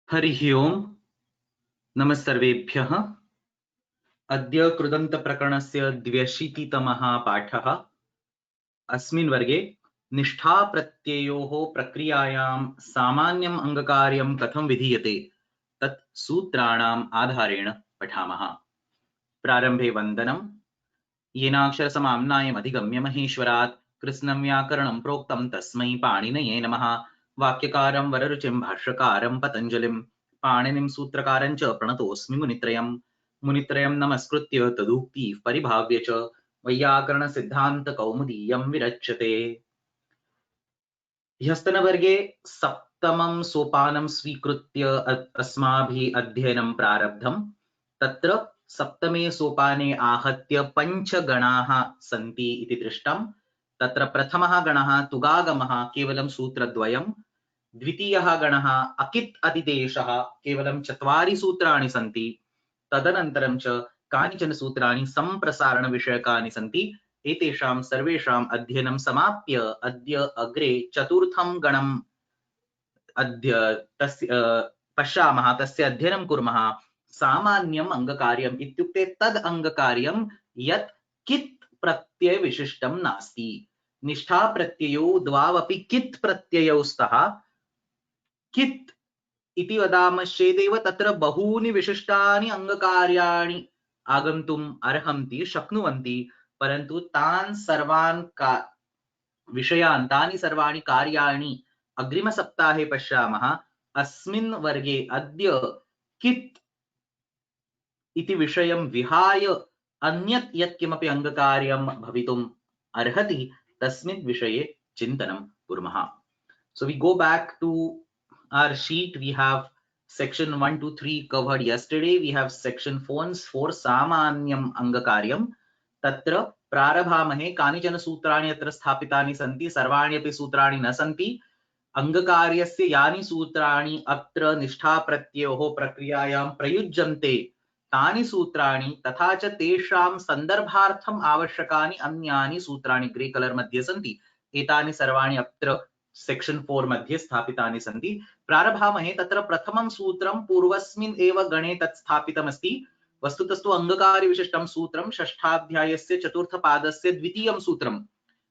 हरिः ओम् नमस्सर्वेभ्यः। अद्य कृदन्तप्रकरणस्य 82तमः पाठः। अस्मिन् वर्गे निष्ठाप्रत्ययोः प्रक्रियायां सामान्यम् अङ्गकार्यं कथं विधीयते तत् सूत्राणाम् आधारेण पठामः। प्रारम्भे वन्दनम्। येनाक्षरसमाम्नायम् अधिगम्य महेश्वरात् कृत्स्नं व्याकरणं प्रोक्तं तस्मै पाणिनये नमः। वाक्यकारं वररुचिं भाष्यकारं पतञ्जलिं पाणिनिं सूत्रकारं च प्रणतोऽस्मि मुनित्रयम्। मुनित्रयं नमस्कृत्य तदुक्तिः परिभाव्य च वैयाकरणसिद्धान्तकौमुदीयं विरच्यते। ह्यस्तनवर्गे सप्तमं सोपानं स्वीकृत्य अस्माभिः अध्ययनं प्रारब्धम्। तत्र सप्तमे सोपाने आहत्य पञ्चगणाः सन्ति इति दृष्टम्। तत्र प्रथमः गणः तुगागमः केवलं सूत्रद्वयम्, द्वितीयः गणः अकित् अतिदेशः केवलं 4 सूत्राणि सन्ति, तदनन्तरं च कानिचन सूत्राणि सम्प्रसारणविषयकानि सन्ति। एतेषां सर्वेषाम् अध्ययनं समाप्य अद्य अग्रे चतुर्थं गणम् पश्यामः, तस्य अध्ययनं कुर्मः। सामान्यम् अङ्गकार्यम् इत्युक्ते तद् अङ्गकार्यं यत् कित् प्रत्ययविशिष्टं नास्ति। निष्ठाप्रत्ययौ द्वावपि कित् प्रत्ययौ स्तः। कित् इति वदामश्चेदेव तत्र बहूनि विशिष्टानि अङ्गकार्याणि आगन्तुम् अर्हन्ति, शक्नुवन्ति, परन्तु तान् सर्वान् विषयान्, तानि सर्वाणि कार्याणि अग्रिमसप्ताहे पश्यामः। अस्मिन् वर्गे अद्य कित् इति विषयं विहाय अन्यत् यत्किमपि अङ्गकार्यं भवितुम् अर्हति तस्मिन् विषये चिन्तनं कुर्मः। So we go back to our sheet. We have section 1 to 3 covered yesterday. We have section 4 सामान्यम् अङ्गकार्यम्। तत्र प्रारभामहे। कानिचन सूत्राणि अत्र स्थापितानि सन्ति, सर्वाणि अपि सूत्राणि न सन्ति। अङ्गकार्यस्य यानि सूत्राणि अत्र निष्ठाप्रत्ययोः प्रक्रियायां प्रयुज्यन्ते तानि सूत्राणि तथा च तेषां सन्दर्भार्थम् आवश्यकानि अन्यानि सूत्राणि ग्रे कलर् मध्ये सन्ति। एतानि सर्वाणि अत्र सेक्शन 4 मध्ये स्थापितानि सन्ति। प्रारभामहे। तत्र प्रथमं सूत्रं पूर्वस्मिन् एव गणे तत् स्थापितमस्ति। वस्तुतस्तु अङ्गकार्यविशिष्टं सूत्रं षष्ठाध्यायस्य चतुर्थपादस्य द्वितीयं सूत्रम्।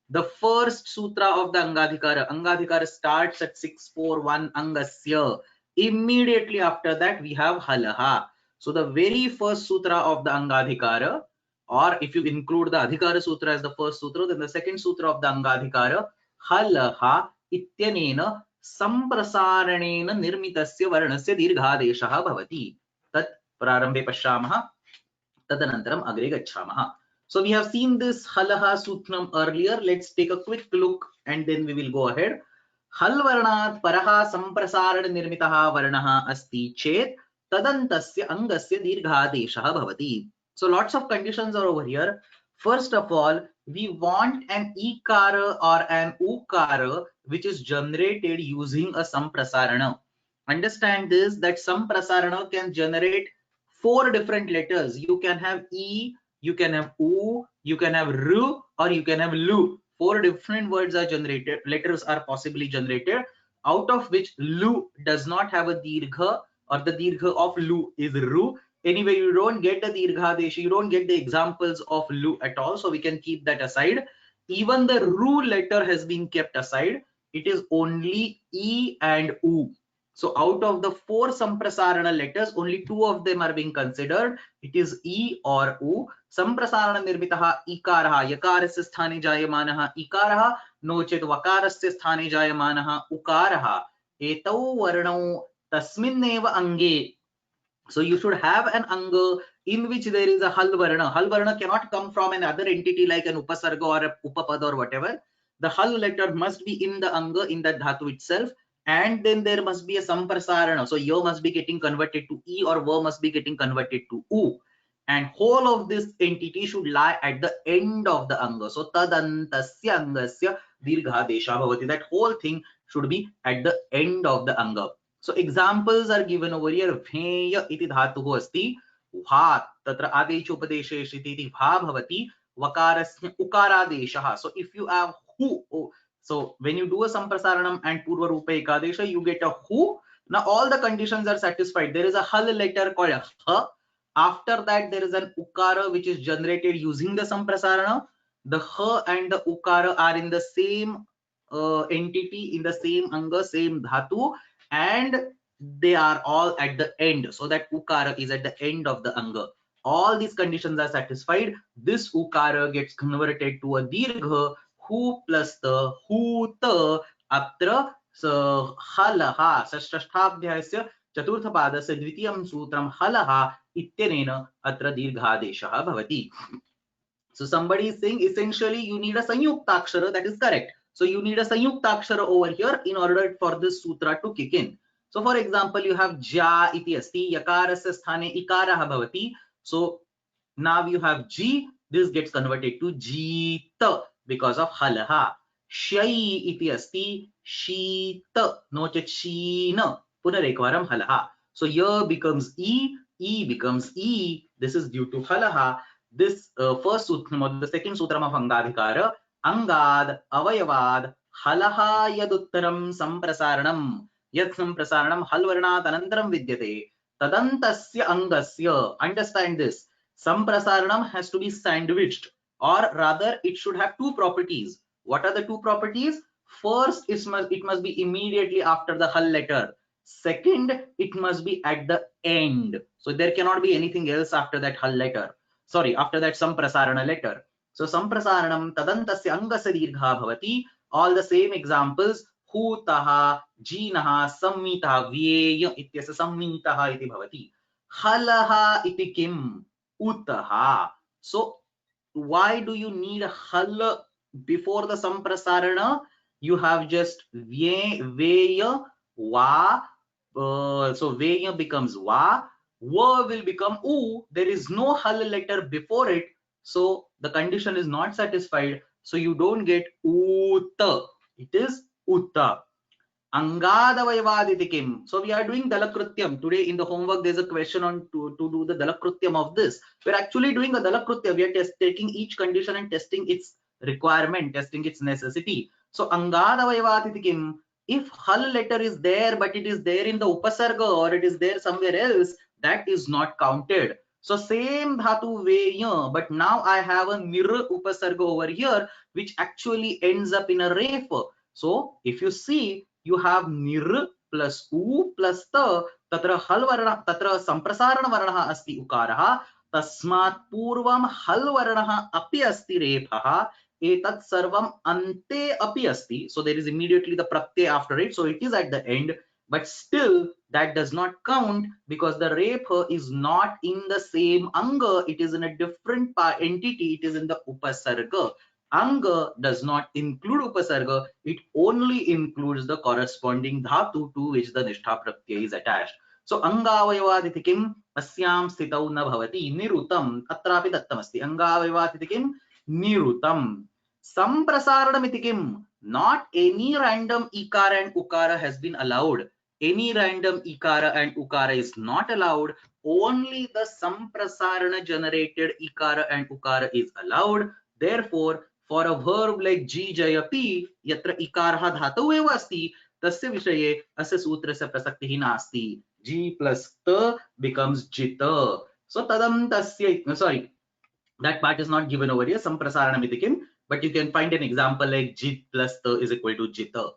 The first sutra of the Angadhikara starts at 641 Angasya. Immediately after that we have Halaha. So the very first sutra of the Angadhikara, or if you include the Adhikara Sutra as the first sutra, then the second sutra of the Angadhikara, Halaha इत्यनेन सम्प्रसारणेन निर्मितस्य वर्णस्य दीर्घादेशः भवति। तत् प्रारम्भे पश्यामः, तदनन्तरम् अग्रे गच्छामः। So we have seen this halaha sutram earlier. Let's take a quick look and then we will go ahead. हल वर्णात् परः सम्प्रसारण निर्मितः वर्णः अस्ति चेत् तदन्तस्य अङ्गस्य दीर्घादेशः भवति. So lots of conditions are over here. First of all, we want an ikara or an ukara which is generated using a samprasarana. Understand this, that samprasarana can generate 4 different letters. You can have E, you can have U, you can have R, or you can have Lu. 4 different words are generated, letters are possibly generated, out of which Lu does not have a dirgha, or the dirgha of Lu is Ru. Anyway, you don't get a dirghadesha, you don't get the examples of Lu at all, so we can keep that aside. Even the Ru letter has been kept aside. It is only E and U. So out of the 4 samprasarana letters, only 2 of them are being considered. It is E or U. Samprasarana nirmitah ikarah, yakarasya sthane jayamanah ikarah, no chet vakarasya sthane jayamanah ukarah. Etau varnau tasminneva ange. So you should have an anga in which there is a hal varna. Hal varna cannot come from another entity like an upasarga or a upapad or whatever. The hal letter must be in the anga, in that dhatu itself. And then there must be a samprasarana. So yo must be getting converted to E, or va must be getting converted to U. And whole of this entity should lie at the end of the anga. So tadantasya angasya dirghadesha bhavati. That whole thing should be at the end of the anga. So examples are given over here. Bheya iti dhatuh asti. Bhat. Tatra adesha upadeshe iti bha bhavati. Vakarasya ukaradesha. So if you have hu, so when you do a samprasaranam and purva rupa ekadesha, you get a hu. Now all the conditions are satisfied. There is a hal letter called ha. After that, there is an ukara which is generated using the samprasarana. The ha and the ukara are in the same entity, in the same anga, same dhatu, and they are all at the end. So that ukara is at the end of the anga. All these conditions are satisfied. This ukara gets converted to a dirgha, hu plus the hu ta atra हलः षष्ठाध्यायस्य चतुर्थपादस्य द्वितीयं सूत्रं हलः इत्यनेन अत्र दीर्घादेशः भवति. So somebody is saying essentially you need a sanyuktakshara. That is correct. So you need a sanyuktakshara over here in order for this sutra to kick in. So for example, you have ja iti asti, yakarasya sthane ikarah bhavati. So now you have G, this gets converted to Jita because of halaha. Shai iti asti, Shita, no china, punarekvaram halaha. So here becomes E becomes E. This is due to halaha. This first sutram or the second sutram of Angadhikara, Angad, Avayavad, halaha yaduttaram samprasaranam. Yat samprasaranam halvarnat anantaram vidyate. Tadantasya angasya. Understand this. Samprasaranam has to be sandwiched, or rather it should have two properties. What are the two properties? First, it must be immediately after the hal letter. Second, it must be at the end. So there cannot be anything else after that hal letter. Sorry, after that samprasarana letter. So samprasaranam tadantasya angasya dirgha bhavati. All the same examples. Hutaha, jinaha, sammitaha, vyeyam ityasya sammitaha iti bhavati. Halaha iti kim? Utaha. So why do you need hal before the samprasarana? You have just veya, va. So veya becomes va. Va will become u. There is no hal letter before it. So the condition is not satisfied. So you don't get uta. It is uta. Angadavayavaditikim. So we are doing dalakrutyam. Today in the homework, there's a question on to do the dalakrutyam of this. We're actually doing a dalakrutyam. We are taking each condition and testing its requirement, testing its necessity. So Angadavayavaditikim, if hal letter is there, but it is there in the upasarga or it is there somewhere else, that is not counted. So same dhatu veya, but now I have a nir upasarga over here, which actually ends up in a ref. So if you see, you have nir plus u plus ta, tatra hal varna, tatra samprasarana varna asti ukaraha, tasmat purvam hal varna api asti rephaha, etat sarvam ante api asti. So there is immediately the pratyay after it, so it is at the end, but still that does not count because the repha is not in the same anga, it is in a different entity, it is in the upasarga. Anga does not include upasarga, it only includes the corresponding dhatu to which the nishtha pratyay is attached. So angavayavaditi kim asyam sthitau na bhavati nirutam, atrapi dattamasti angavayavaditi kim nirutam. Samprasaranam iti kim, not any random ikara and ukara has been allowed. Any random ikara and ukara is not allowed. Only the samprasarana generated ikara and ukara is allowed. Therefore, for a verb like ji jayati, yatra ikarah dhatu eva asti, tasya vishaye asya sutrasya prasaktihi nasti. Ji plus ta becomes jita. So tadam tasya, sorry, that part is not given over here, samprasaranam iti kim, but you can find an example like jit plus ta is equal to jita.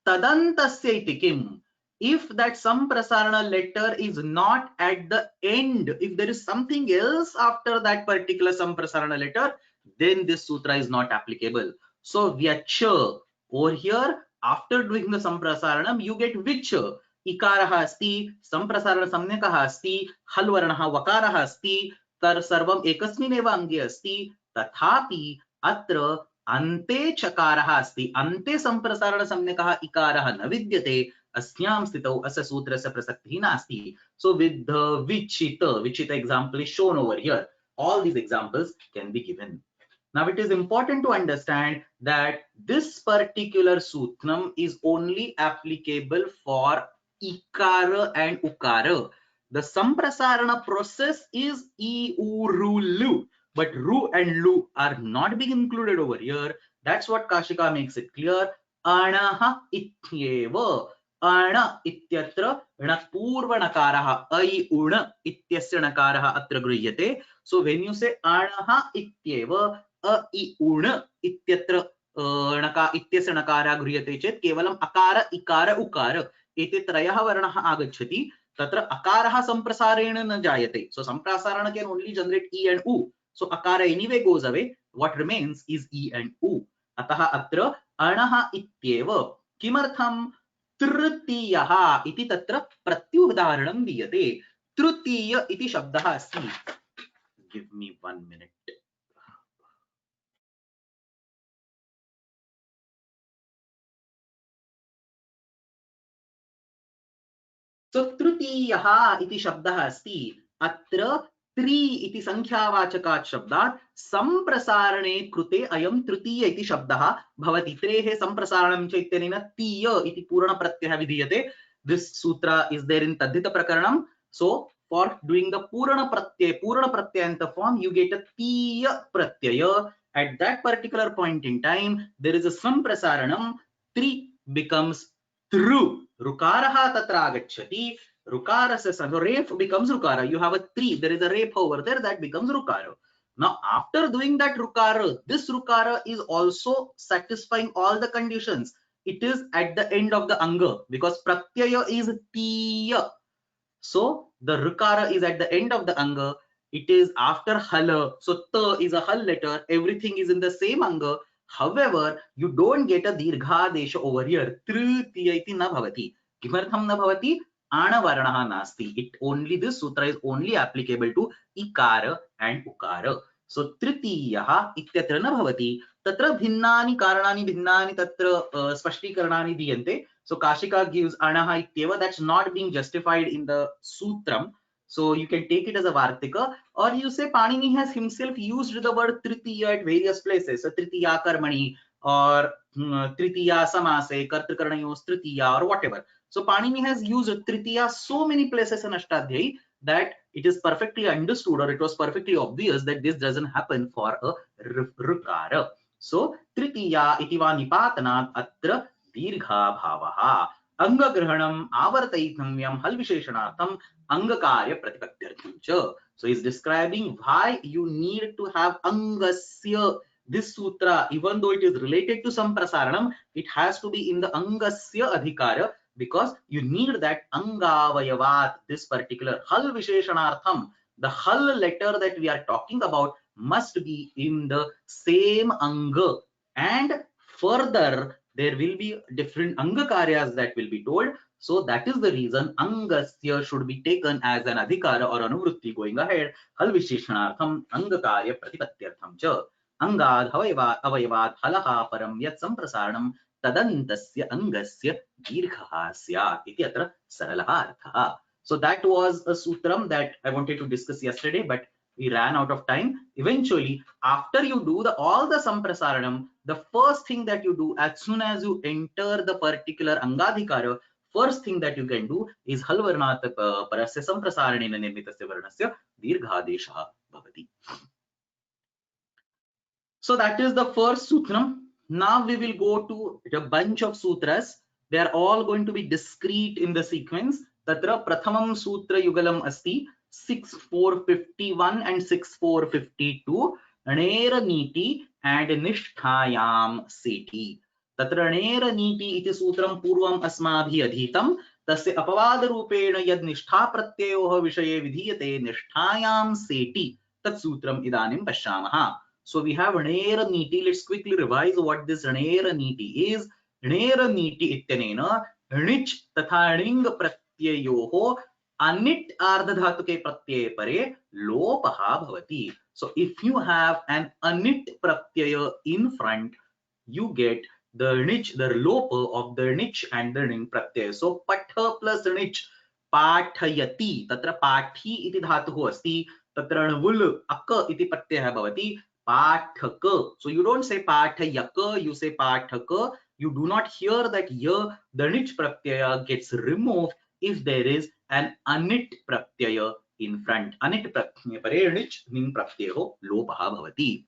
Tadantasya iti kim. If that samprasarana letter is not at the end, if there is something else after that particular samprasarana letter, then this sutra is not applicable. So vyacha, over here, after doing the samprasaranam, you get which. Ikaraha asti, samprasarana samnyakaha asti, halvarnaha vakaraha asti, tar sarvam ekasmin eva ange asti, tathapi atra ante chakaraha asti, ante samprasarana samnyakaha ikaraha na vidyate, asnyam stitau asya sutrasya prasaktihi nasti. So with the vichita example is shown over here. All these examples can be given. Now it is important to understand that this particular sutram is only applicable for ikara and ukara. The samprasarana process is e, u, ru, lu, but ru and lu are not being included over here. That's what Kashika makes it clear. Anaha ityeva. अण इत्यत्र पूर्वणकारः ऐ उण इत्यस्य नकारः अत्र गृह्यते. So when you से अणः इत्येव अ इ उण इत्यत्र इत्यस्य नकारः गृह्यते चेत् केवलम् अकार इकार उकार एते त्रयः वर्णः आगच्छति. तत्र अकारः संप्रसारेण न जायते. सो संप्रसारण कैन ओनली जनरेट ई एंड उ. सो अकार anyway goes away. What remains is ई एंड उ. अतः अत्र अणः इत्येव. किमर्थं? तृतीयः इति तत्र प्रत्युदाहरणं दीयते. तृतीय इति शब्दः अस्ति. Give me 1 minute. सो तृतीयः इति शब्दः अस्ति. अत्र त्रि इति संख्यावाचकात् शब्दात् संप्रसारणे कृते अयं तृतीय इति शब्दः भवति. त्रेः संप्रसारणं च इत्यनेन तीय इति पूर्णप्रत्ययः विधीयते. दिस् सूत्र इज देयर इन तद्धित प्रकरणं. सो for doing the purana pratyayanta form, you get a tiya pratyaya. At that particular point in time, there is a samprasaranam. Tri becomes tru. Rukaraha tatra agacchati. Rukarasya, so ref becomes rukara. You have a three. There is a ref over there that becomes rukara. Now, after doing that rukara, this rukara is also satisfying all the conditions. It is at the end of the anga because pratyaya is tiya. So the rukara is at the end of the anga. It is after hala. So ta is a hal letter. Everything is in the same anga. However, you don't get a dirghadesha over here. Tritiya iti na bhavati. Kimartham na bhavati? Ana varnaha nasti. It only, this sutra is only applicable to ikara and ukara. So tritiyaha ityatra na bhavati. Tatra bhinnani karanani bhinnani tatra spashtikarnani diyante. So Kashika gives anaha ityeva. That's not being justified in the sutram. So you can take it as a vartika, or you say Panini has himself used the word tritiya at various places. So tritiya karmani or tritiya samase, kartakarnayos tritiya or whatever. So Panini has used tritiya so many places in Ashtadhyayi that it is perfectly understood, or it was perfectly obvious that this doesn't happen for a rukara. So tritiya iti va nipatanat atra दीर्घा भावः. अंगग्रहणम् आवर्तयितव्यं हल विशेषणार्थं अंगकार्य प्रतिपत्त्यर्थं च. So is describing why you need to have angasya. This sutra, even though it is related to samprasaranam, it has to be in the angasya adhikara because you need that angavayavat. This particular hal visheshanartham, the hal letter that we are talking about must be in the same anga, and further there will be different angakaryas that will be told. So that is the reason angasya should be taken as an adhikara or anuvrutti going ahead. Hal visheshanartham angakarya pratipatyartham cha. Angad avayavat halaha param yat samprasaranam tadantasya angasya dirghaha syat iti atra saralaha arthaha. So that was a sutram that I wanted to discuss yesterday, but we ran out of time. Eventually, after you do all the samprasaranam, the first thing that you do as soon as you enter the particular angadhikara, first thing that you can do is hal varnat parasya samprasaranena nirmitasya varnasya dirghadesha bhavati. So that is the first sutram. Now we will go to a bunch of sutras. They are all going to be discrete in the sequence. Tatra prathamam sutra yugalam asti 6451 and 6452. Anera niti and nisthayam seti. Tatra anera niti iti sutram purvam asmabhi adhitam. तस्य अपवाद रूपेण यद निष्ठा प्रत्ययोः विषये विधीयते निष्ठायां सेटि तत् सूत्रम् इदानीं पश्यामः. So we have Nera Niti. Let's quickly revise what this Nera Niti is. Nera Niti ityanena Nich tatha Ning pratyayoho anit ardhadhatuke pratyaye pare lopaha bhavati. So if you have an anit pratyaya in front, you get the nich, the lopa of the nich and the ning pratyaya. So patha plus nich pathayati. Tatra pathi iti dhatuhu asti. Tatra nvul akka iti pratyaya bhavati. Pathaka. So you don't say pathayaka, you say pathaka. You do not hear that ya, the nich pratyaya gets removed if there is an anit pratyaya in front. Anit pratyaya pare nich ning pratyayo lopaha bhavati.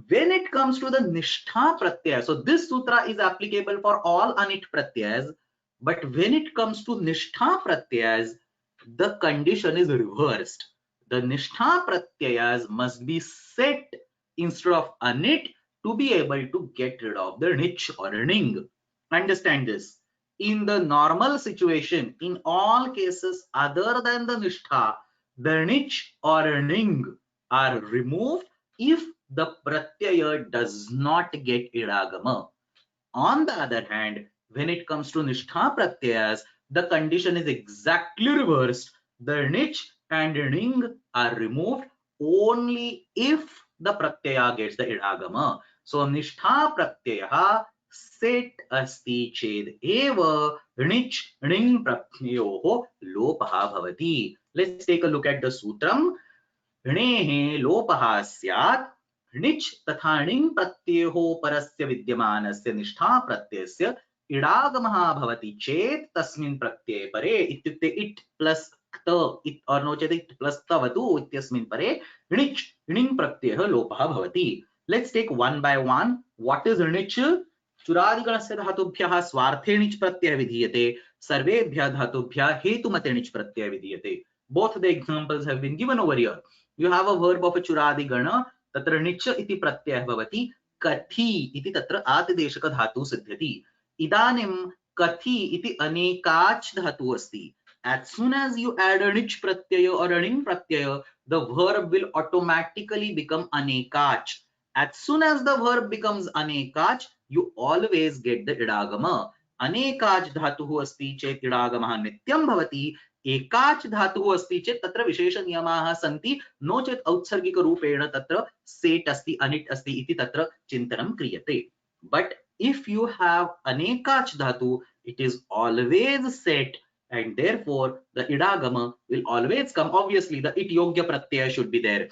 When it comes to the nishtha pratyaya, so this sutra is applicable for all anit pratyayas. But when it comes to nishtha pratyayas, the condition is reversed. The nishtha pratyayas must be set instead of anit to be able to get rid of the nich or ning. Understand this. In the normal situation, in all cases other than the nishtha, the nich or ning are removed if the pratyaya does not get idagama. On the other hand, when it comes to nishtha pratyayas, the condition is exactly reversed. The nich and ning are removed only if the pratyaya gets the idagama. So nishtha pratyaya set asti ched eva nich ning pratyayoho lopaha bhavati. Let's take a look at the sutram. णेः लोपः स्यात् णिच् तथा णिङ् प्रत्ययोः परस्य विद्यमानस्य निष्ठा प्रत्ययस्य इडागमः भवति चेत् तस्मिन् प्रत्यये परे इत्युक्ते इट् प्लस् क्त और नो चेत् इट् प्लस् तवतु इत्यस्मिन् परे णिच् णिङ् प्रत्ययः लोपः भवति. Let's take one by one. What is णिच्? चुरादिगणस्य धातुभ्यः स्वार्थे णिच् प्रत्ययः विधीयते, सर्वेभ्यः धातुभ्यः हेतुमते णिच् प्रत्ययः विधीयते. Both the examples have been given over here. You have a verb of a churadi gana, tatra nicch iti pratyayah bhavati, kathi iti tatra atideshaka dhatu siddhyati. Idanim kathi iti anekach dhatu asti. As soon as you add a nich pratyaya or a ning pratyaya, the verb will automatically become anekach. As soon as the verb becomes anekach, you always get the idagama. Anekach dhatuh asti chet idagamah nityam bhavati. एकाच धातुः अस्ति चेत् तत्र विशेष नियमाः सन्ति, no चेत् औत्सर्गिक रूपेण तत्र सेट् अस्ति अनिट् अस्ति इति तत्र चिन्तनं क्रियते. बट इफ यू हैव अनेकाच धातु, it is always set and therefore the idagama will always come. Obviously the it yogya pratyaya should be there,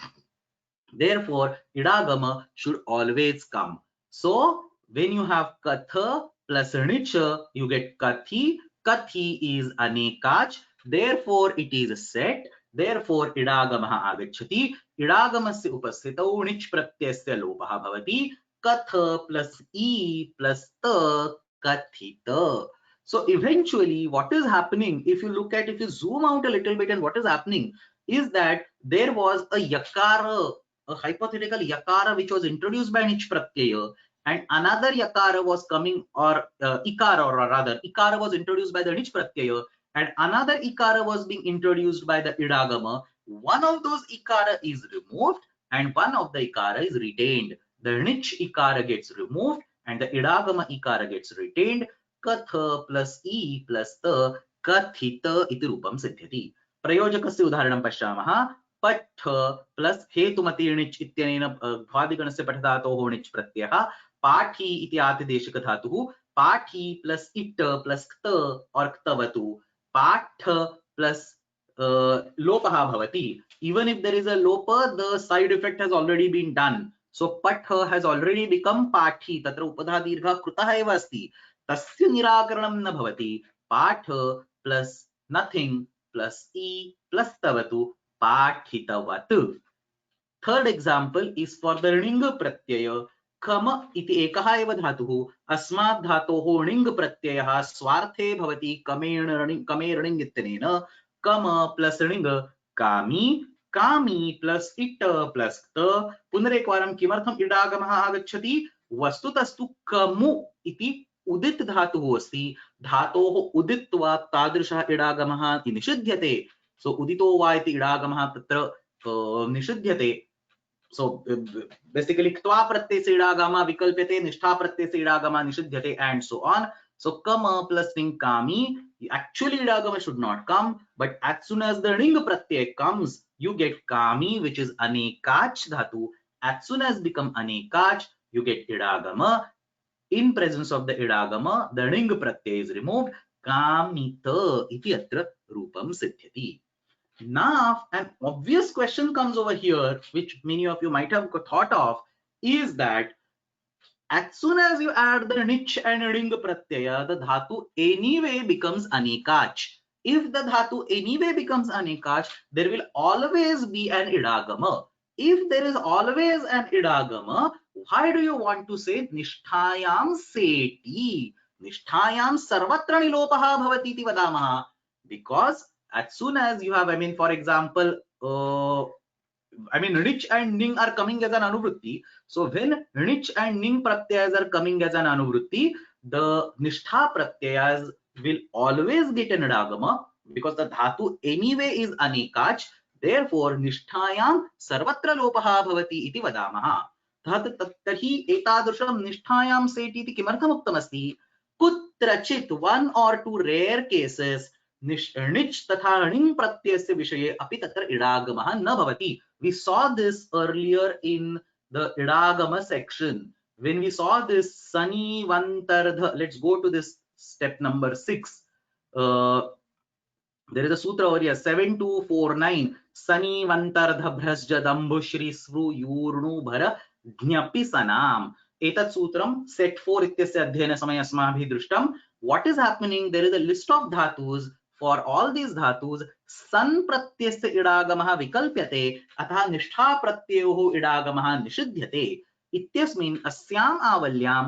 therefore idagama should always come. So when you have katha plus nich, you get kathi. Kathi is anekach, therefore it is set, therefore idagamah agacchati. Idagamasya upasthitau nich pratyasya lopah bhavati. Katha plus e plus ta kathita. So eventually what is happening, if you zoom out a little bit, and what is happening is that there was a yakara, a hypothetical yakara which was introduced by nich pratyaya, and another yakara was coming, or ikara, or rather ikara was introduced by the nich pratyaya, and another ikara was being introduced by the idagama. One of those ikara is removed and one of the ikara is retained. The nich ikara gets removed and the idagama ikara gets retained. Katha plus e plus ta kathita iti rupam siddhyati. प्रयोजकस्य उदाहरणं पश्यामः. पठ plus हेतुमति णिच् इत्यनेन भ्वादिगणस्य पठधातोः णिच् प्रत्ययः. पाठी इति आतिदेशिक धातुः. पाठी plus it plus क्त और क्तवतु. पाठ प्लस लोपः भवति. Even if there is a lopa, the side effect has already been done. So patha has already become pathi. Tatra upadha dirgha krutah eva asti. Tasya nirakaranam na bhavati. Patha plus nothing plus e plus tavatu pathitavat. Third example is for the ning pratyaya. Kama iti ekah eva dhatuh. Asmat dhatoh ning pratyayah swarte bhavati kame ning ityanena. Kama plus ning kami. कामी plus इट plus क्त. पुनरेकवारं किमर्थम् इडागमः आगच्छति? वस्तुतस्तु कमु इति उदित धातुः अस्ति. धातोः उदित्वा तादृशः इडागमः निषिध्यते. सो उदितो वा इति इडागमः तत्र निषिध्यते. So basically ktva pratyय से इडागमः विकल्प्यते, निष्ठा प्रत्यय से इडागमः निषिध्यते, and so on. So kama plus ning kami, actually idagama should not come, but as soon as the ning pratyay comes, you get kami, which is anekach dhatu. As soon as become anekach, you get idagama. In presence of the idagama, the ning pratyay is removed. Kamita iti atra rupam siddhyati. Now an obvious question comes over here, which many of you might have thought of, is that as soon as you add the nich and ring pratyaya, the dhatu anyway becomes anekach. If the dhatu anyway becomes anekach, there will always be an idagama. If there is always an idagama, why do you want to say nishtayam seti? निष्ठायां सर्वत्र निलोपः भवति इति वदामः, because as soon as you have, I mean, for example, I mean, nich and ning are coming as an anuvritti. So when nich and ning pratyayas are coming as an anuvritti, the nishtha pratyayas will always get an idagama, because the dhatu anyway is anekach. Therefore, nishtayam sarvatra lopaha bhavati iti vadamaha. तर्हि एतादृशं निष्ठायां set इति किमर्थम् उक्तमस्ति? कुत्रचित् one or two rare cases निच् तथा णिङ् प्रत्ययस्य विषये अपि तत्र इडागमः न भवति. We saw this earlier in the idagama section. When we saw this sani vantardha, let's go to this step number 6. There is a sutra over here, 7249. Sani vantardha bhrasja dambu shri svru yurnu bhara ज्ञपि सनाम. एतत् सूत्रम set 4 इत्यस्य अध्ययन समय अस्माभिः दृष्टम. What is happening? There is a list of dhatus. For all these dhatus, san प्रत्ययस्य इडागमः विकल्प्यते, अतः निष्ठा प्रत्ययोः इडागमः निषिध्यते. इत्यस्मिन् अस्याम् आवल्यां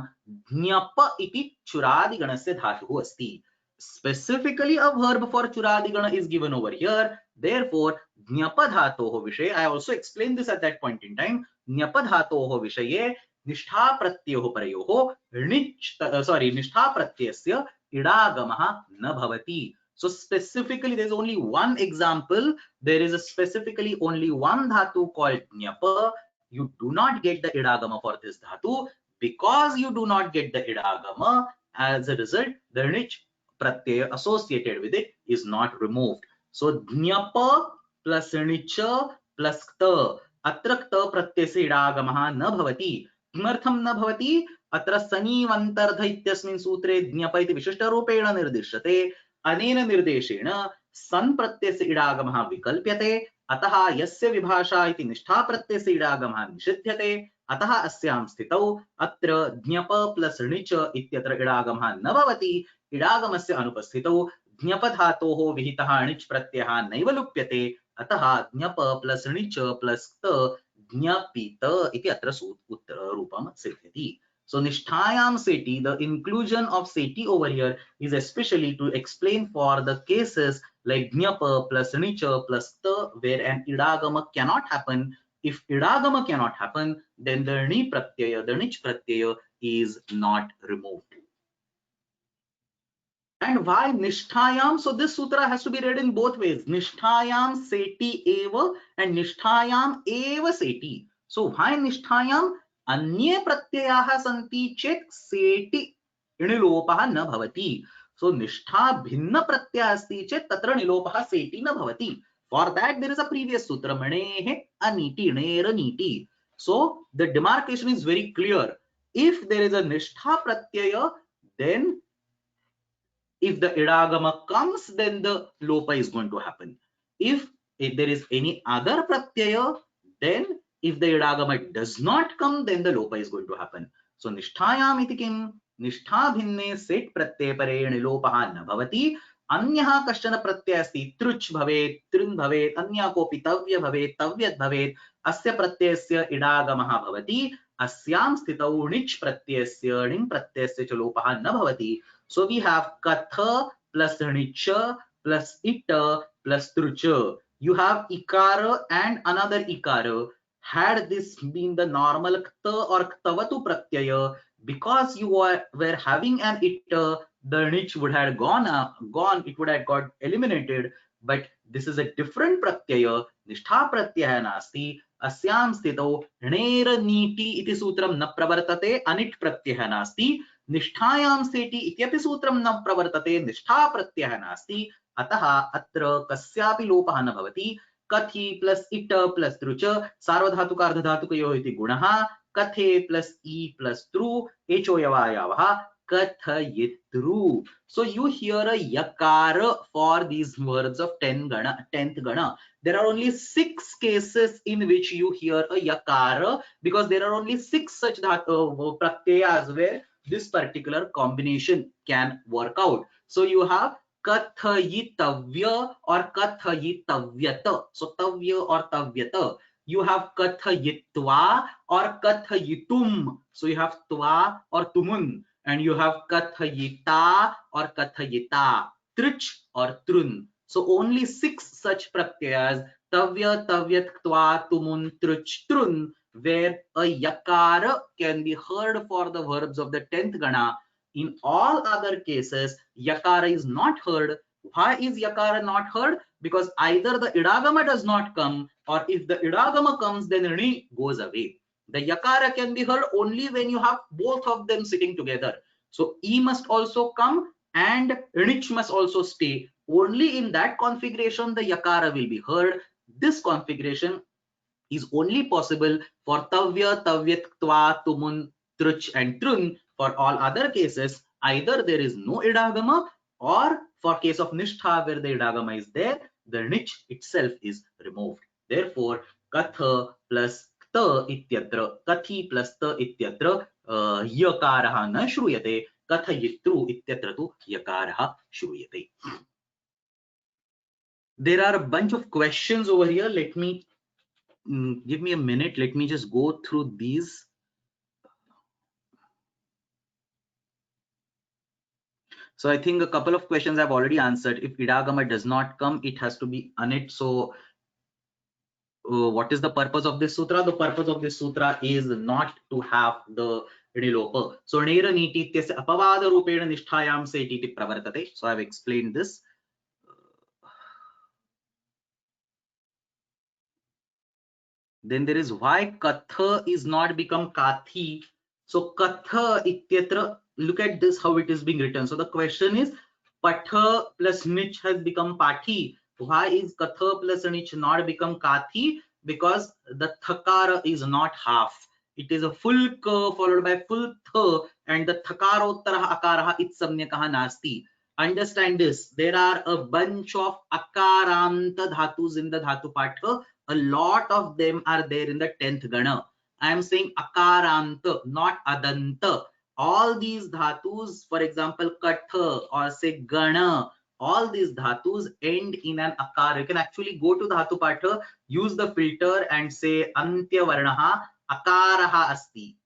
ज्ञप इति चुरादिगणस्य धातुः अस्ति. Specifically, a verb for churadigana is given over here. Therefore, ज्ञप धातोः विषये, I also explained this at that point in time. ज्ञप धातोः विषये निष्ठा प्रत्ययोः परयोः निष्ठा प्रत्ययस्य इडागमः न भवति. So specifically, there is only one example. There is specifically only one dhatu called jnapa. You do not get the idagama for this dhatu. Because you do not get the idagama, as a result, the nich pratyaya associated with it is not removed. So jnapa plus nicha plus kta. अत्र क्त प्रत्ययस्य इडागमः न भवति. किमर्थं न भवति? अत्र सनीवन्तर्ध इत्यस्मिन् सूत्रे ज्ञप इति विशिष्टरूपेण निर्दिश्यते. अनेन निर्देशेन सन् प्रत्ययस्य इडागमः विकल्प्यते. अतः यस्य विभाषा इति निष्ठा प्रत्ययस्य इडागमः निषिध्यते. अतः अस्यां स्थितौ अत्र ज्ञप प्लस णिच इत्यत्र इडागमः न भवति. इडागमस्य अनुपस्थितौ ज्ञप धातोः विहितः णिच् प्रत्ययः नैव लुप्यते. अतः ज्ञप प्लस णिच प्लस क्त ज्ञपित इति अत्र रूपं सिद्ध्यति. So nishtayam seti, the inclusion of seti over here is especially to explain for the cases like jnapa plus nica plus ta, where an idagama cannot happen. If idagama cannot happen, then the ni pratyaya, the nich pratyaya is not removed. And why nishtayam? So this sutra has to be read in both ways. Nishtayam seti eva and nishtayam eva seti. So why nishtayam? अन्ये प्रत्ययाः सन्ति चेत् सेटि इणिलोपः न भवति. So निष्ठा भिन्न प्रत्ययः अस्ति चेत् तत्र निलोपः सेटि न भवति. For that there is a previous sutra, मणेः अनीति णेर नीति. So the demarcation is very clear. If there is a nishtha pratyaya, then if the idagama comes, then the lopa is going to happen. If there is any other pratyaya, then if the idagama does not come, then the lopa is going to happen. So nishtayam iti kim? Nishtha bhinne set pratyaya pare nilopah na bhavati. Anyah kaschana pratyaya asti truch bhavet, trin bhavet, anya kopi tavya bhavet, tavyat bhavet. Asya pratyayasya idagamah bhavati. Asyam sthitau nich pratyayasya ning pratyayasya cha lopah na bhavati. So we have katha plus nicha plus ita plus trucha. You have ikara and another ikara. Had this been the normal kta or ktavatu pratyaya, because you were having an ita, the nich would have gone, it would have got eliminated. But this is a different pratyaya. Nishtha pratyaya nasti. Asyam sthitau णेर नीति इति सूत्रं न प्रवर्तते. अनिट् प्रत्ययः नास्ति. निष्ठायां सेटि इत्यपि सूत्रं न प्रवर्तते. निष्ठा प्रत्ययः नास्ति. अतः अत्र कस्यापि लोपः न भवति. कथि प्लस इट प्लस त्रुच सार्वधातुकार्धधातुकयोः इति गुणः. कथे प्लस ई प्लस त्रू एचोयवायावः कथयितृ. So you hear a yakara for these words of 10th gana. There are only 6 cases in which you hear a yakara, because there are only 6 such pratyayas where this particular combination can work out. So you have kathayitavya or kathayitavyata. So tavya or tavyata. You have kathayitva or kathayitum. So you have tva or tumun. and you have kathayita or kathayita, trich or trun. So only 6 such pratyayas, tavya, tavyat, tva, tumun, trich, trun, where a yakara can be heard for the verbs of the 10th gana. In all other cases, yakara is not heard. Why is yakara not heard? Because either the idagama does not come, or if the idagama comes, then ri goes away. The yakara can be heard only when you have both of them sitting together. So e must also come and nich must also stay. Only in that configuration the yakara will be heard. This configuration is only possible for tavya, tavyat, tva, tumun, truch and trun. For all other cases, either there is no idagama, or for case of nishtha where the idagama is there, the nich itself is removed. Therefore, katha plus ta ityatra, kathi plus ta ityatra yakaraha na shruyate, kathayitru ityatra tu yakaraha shruyate. There are a bunch of questions over here. Let me give me a minute. Let me just go through these. So I think a couple of questions I've already answered. If idagama does not come, it has to be anit. So what is the purpose of this sutra? The purpose of this sutra is not to have the nilopa. So nera niti ityasya apavada rupena nisthayam se iti pravartate. So I've explained this. Then there is why katha is not become kathi. So katha ityatra, look at this how it is being written. So the question is patha plus nich has become pathi. Why is katha plus nich not become kathi? Because the thakara is not half. It is a full ka followed by full th, and the thakarottara akaraha itsamnyakaha nasti. Understand this. There are a bunch of akaranta dhatus in the dhatu patha. A lot of them are there in the 10th gana. I am saying akaranta, not adanta. All these dhatus, for example, katha or say gana, all these dhatus end in an akara. You can actually go to dhatu patha, use the filter and say antya varnaha akaraha asti.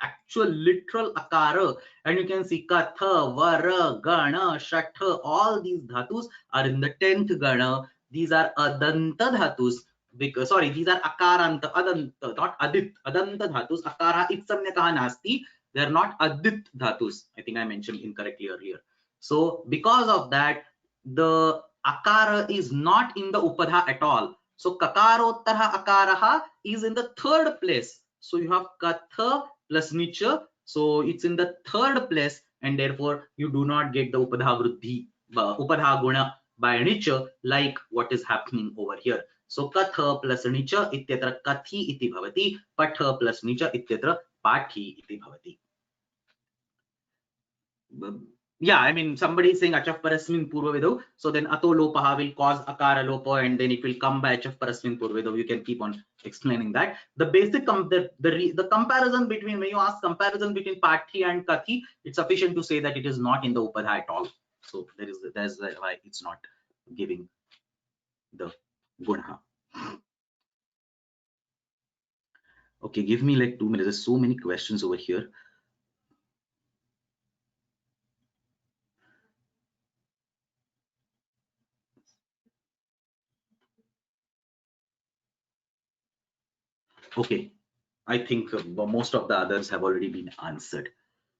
Actual literal akara, and you can see katha, vara, gana, shatha, all these dhatus are in the 10th gana. These are adanta dhatus. Because sorry, these are akaranta, adanta, not adit, adanta dhatus. Akara itsamnyakaha nasti. They are not adit dhatus. I think I mentioned incorrectly earlier. So because of that, the akara is not in the upadha at all. So kakarottara akaraha is in the 3rd place. So you have katha plus nicha, so it's in the 3rd place, and therefore you do not get the upadha vruddhi, upadha guna by nicha, like what is happening over here. So katha plus nicha ityatra kathi iti bhavati, patha plus nicha ityatra pathi iti bhavati. Yeah, I mean, somebody is saying achaf parasmin purvavedau, so then ato lopaha will cause akara lopa, and then it will come by achaf parasmin purvavedau. You can keep on explaining that. The basic the comparison between, when you ask comparison between pathi and kathi, it's sufficient to say that it is not in the upadha at all. So that's why it's not giving the guna. Okay, give me like 2 minutes. There's so many questions over here. Okay, I think most of the others have already been answered.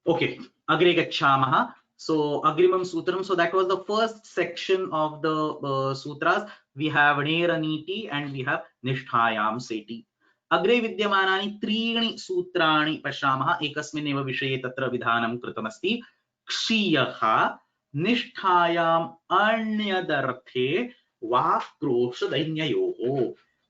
Okay, agre gacchamaha. So agrimam sutram. So that was the first section of the sutras. We have nera niti and we have nisthayam seti. Agre vidyamanani त्रीणि सूत्राणि पश्यामः. एकस्मिन्नेव विषये तत्र विधानं कृतमस्ति. क्षीयः निष्ठायाम् अन्यदर्थे वाक्रोशदैन्ययोः.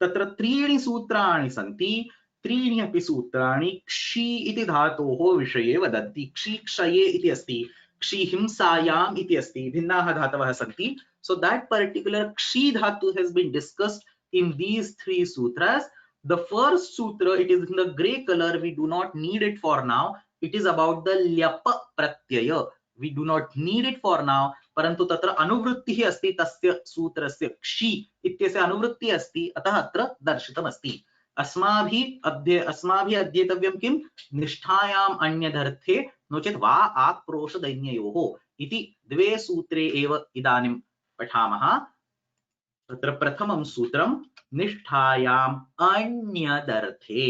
तत्र त्रीणि सूत्राणि सन्ति. त्रीणि अपि सूत्राणि क्षी इति धातोः विषये वदन्ति. क्षी क्षये इति अस्ति, क्षी हिंसायाम् इति अस्ति, भिन्नाः धातवः सन्ति. So that particular kshi dhatu has been discussed in these 3 sutras. The first sutra, it is in the gray color. We do not need it for now. It is about the lyapa pratyaya. We do not need it for now. Parantu tatra anuvrittihi asti tasya sutrasya kshi ityasya anuvritti asti, atah atra darshitam asti. अस्माभिः अध्येतव्यं किं निष्ठायाम् अन्यदर्थे no चेत् वा आक्रोशदैन्ययोः इति द्वे सूत्रे एव इदानीं पठामः। तत्र प्रथमं सूत्रं निष्ठायाम् अन्यदर्थे,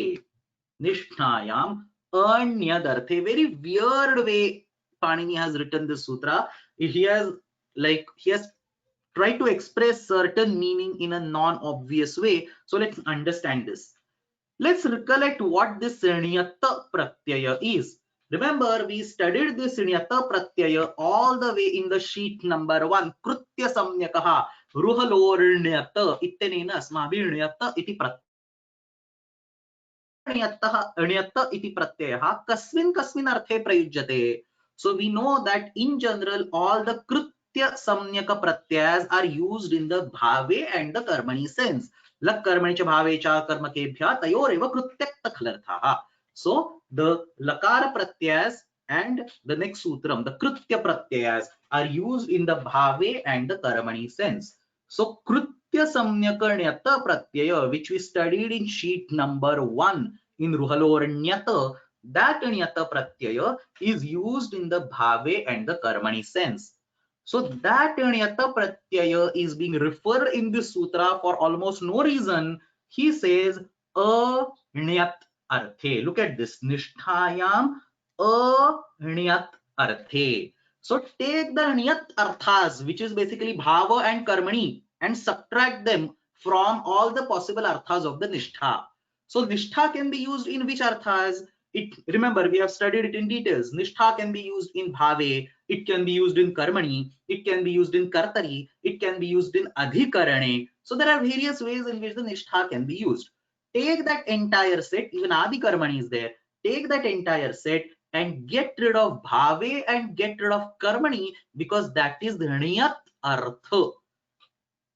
निष्ठायाम् अन्यदर्थे, very weird way Panini has written this sutra. He has tried to express certain meaning in a non-obvious way. So let's understand this. Let's recollect what this niyata pratyaya is. Remember, we studied this niyata pratyaya all the way in the sheet number 1. Krutya samyakaha ruhalornyata ittenena asmabhi niyata iti pratyaya. Niyata iti pratyaya kasmin arthe prayujyate. So we know that in general all the krutya samyaka pratyayas are used in the bhave and the karmani sense. Luck कर्मणि च भावे च कर्मकेभ्यः तयोरेव कृत्यक्तखलर्थाः. So the lakara pratyayas and the next sutram, the krutya pratyayas, are used in the bhave and the karmani sense. So krutya samyakanyata pratyaya, which we studied in sheet number 1 in ruhalornyata, that nyata pratyaya is used in the bhave and the karmani sense. So that nyata pratyaya is being referred in this sutra for almost no reason. He says anyat arthe. Look at this, nisthayam anyat arthe. So take the anyat arthas, which is basically bhava and karmani, and subtract them from all the possible arthas of the nishtha. So nishtha can be used in which arthas? Remember, we have studied it in details. Nishtha can be used in bhave, it can be used in karmani, it can be used in kartari, it can be used in adhikarane. So there are various ways in which the nishtha can be used. Take that entire set, even adhikarmani is there. Take that entire set and get rid of bhave and get rid of karmani, because that is the niyat artha.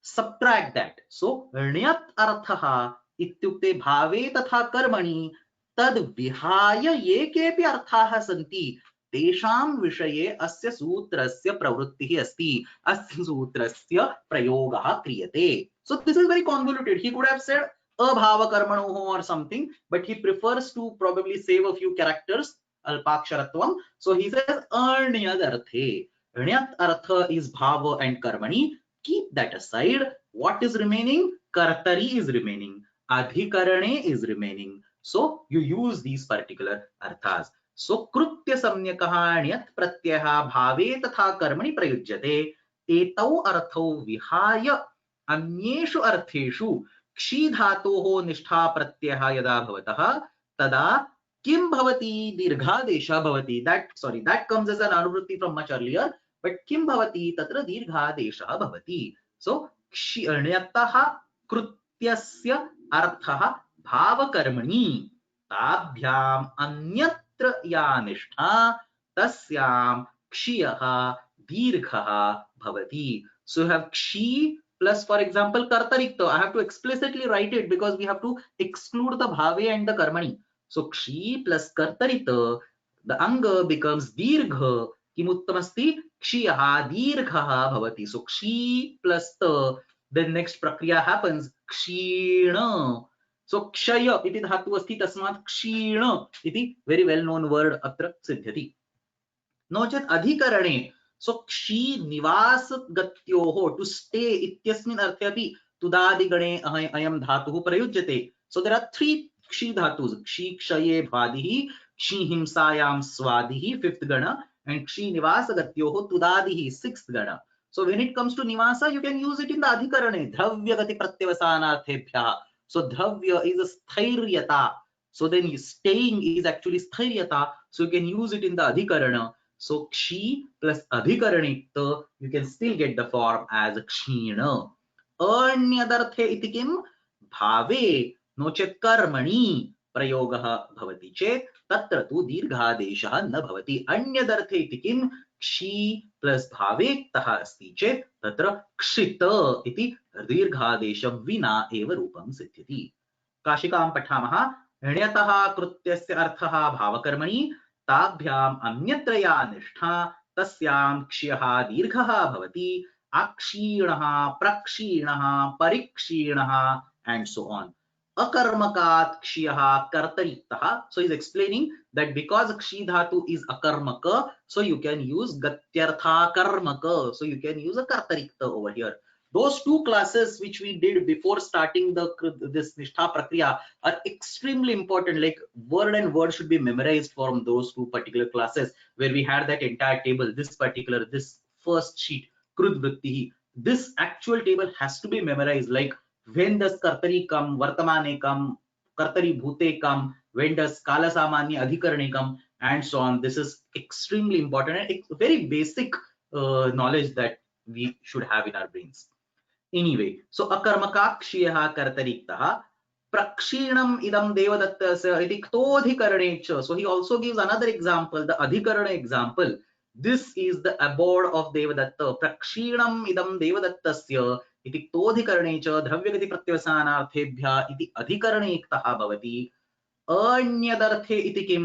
Subtract that. So niyat arthaha ityukte bhave tatha karmani तद विहाय ये केपि अर्थाः सन्ति तेषां विषये अस्य सूत्रस्य प्रवृत्तिः अस्ति, अस्य सूत्रस्य प्रयोगः क्रियते. So this is very convoluted. He could have said abhava karmanoh or something, but he prefers to probably save a few characters, alpaksharatvam. So he says anyad-arthe. Anyat artha is bhava and karmani. Keep that aside. What is remaining? Kartari is remaining. Adhikarane is remaining. So you use these particular arthas. So krutya samyakaha anyat pratyaya bhave tatha karmani prayujyate etau arthau vihaya anyeshu artheshu kshi dhatoho nishtha pratyaya yada bhavatah tada kim bhavati dirghadesha bhavati. That comes as an anuvrutti from much earlier, but kim bhavati tatra dirghadesha bhavati. So kshi anyataha krutyasya arthaha भाव कर्मणि ताभ्याम अन्यत्र या निष्ठा तस्याम क्षियः दीर्घः भवति. So you have kshi plus, for example, kartarikta. I have to explicitly write it because we have to exclude the bhave and the karmani. So kshi plus kartarikta, the anga becomes dirgha. Kimuttamasti kshiyah dirghah bhavati. So kshi plus ta, then next prakriya happens, kshina. So kshaya iti dhatu asti tasmat kshina iti very well known word atra siddhyati. No chet adhikarane. So kshi nivas gatyoho, to stay ityasmin arthe api tudadigane ayam dhatuh prayujyate. So there are three kshi dhatus: kshi kshaye bhadihi, kshi himsayam swadihi, fifth gana, and kshi nivas gatyoho tudadihi, sixth gana. So when it comes to nivasa, you can use it in the adhikarane, dravya gati pratyavasanarthebhyah. So dravya is a sthiryata. So then staying is actually sthiryata. So you can use it in the adhikarana. So kshi plus adhikaranitya, you can still get the form as kshina. Anyadarthe iti kim? Bhave no chet karmani prayogah bhavati chet tatra tu dirghadeshah na bhavati. Anyadarthe iti kim? Kshi plus bhave taha asti chet tatra kshita iti dirghadesham vina eva rupam siddhyati. Kashikam pathamah. ण्यतः कृत्यस्य अर्थः भावकर्मणि ताभ्याम अन्यत्र या निष्ठा तस्याम क्षयः दीर्घः भवति अक्षीणः प्रक्षीणः परिक्षीणः and so on. akarmakat kshiyah kartariktah. So he's explaining that because kshi dhatu is akarmaka, so you can use gatyartha karmaka. So you can use a kartarikta over here. Those two classes which we did before starting this nishtha prakriya are extremely important. Like word and word should be memorized from those two particular classes where we had that entire table. This first sheet, krud vritti. This actual table has to be memorized. Like when does kartari come, vartamane come, kartari bhute come, when does kala samanya adhikarane come, and so on. This is extremely important and it's very basic knowledge that we should have in our brains. Anyway, so akarmakakshiyah kartariktah prakshinam idam devadatta iti ktodhikarane cha. So he also gives another example, the adhikarana example. This is the abode of devadatta. Prakshinam idam devadattasya iti ktodhikarane cha dravyagati pratyavasanaarthebhya iti adhikarane iktah bhavati. अन्यदर्थे इति किम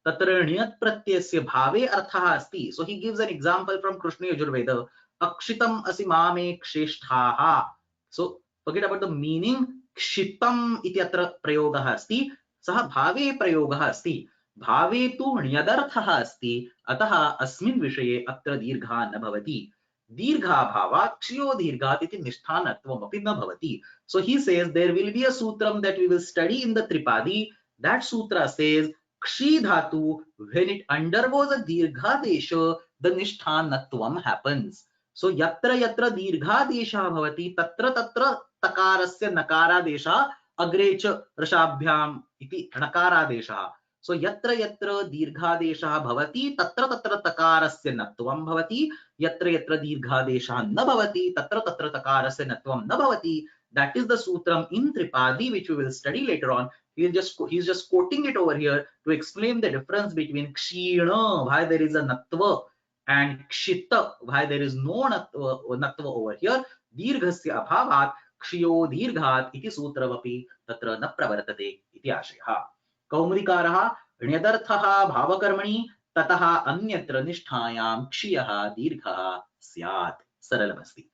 तत्र ण्यत् प्रत्ययस्य भावे अर्थः अस्ति. So he gives an example from Krishna Yajurveda. Akshitam asi mame ksheshthaha. So forget about the meaning. Kshitam iti atra prayogah asti. सः भावे प्रयोगः अस्ति. भावे तु ण्यदर्थः अस्ति. अतः अस्मिन् विषये अत्र दीर्घः न भवति. दीर्घाभावात् क्षयो दीर्घात् इति निष्ठानत्वमपि न भवति. So he says there will be a sutram that we will study in the Tripadi. That sutra says kshi dhatu, when it undergoes a dirghadesha, the nishthanatvam happens. So yatra yatra dirghadesha bhavati tatra tatra takarasya nakaradesha agre cha rashabhyam iti nakaradesha. So yatra yatra dirghadesha bhavati tatra tatra takarasya natvam bhavati. Yatra yatra dirghadesha na bhavati tatra tatra takarasya natvam na bhavati. That is the sutram in Tripadi which we will study later on. He's just quoting it over here to explain the difference between kshina, why there is a natva, and kshita, why there is no natva over here. Dirghasya abhavat kshiyo dirghat iti sutravapi tatra na pravartate iti ashayah. Kaumudikaraha ण्यदर्थः भावकर्मणि ततः अन्यत्र निष्ठायां क्षियः दीर्घः स्यात्. सरलमस्ति.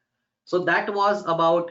So that was about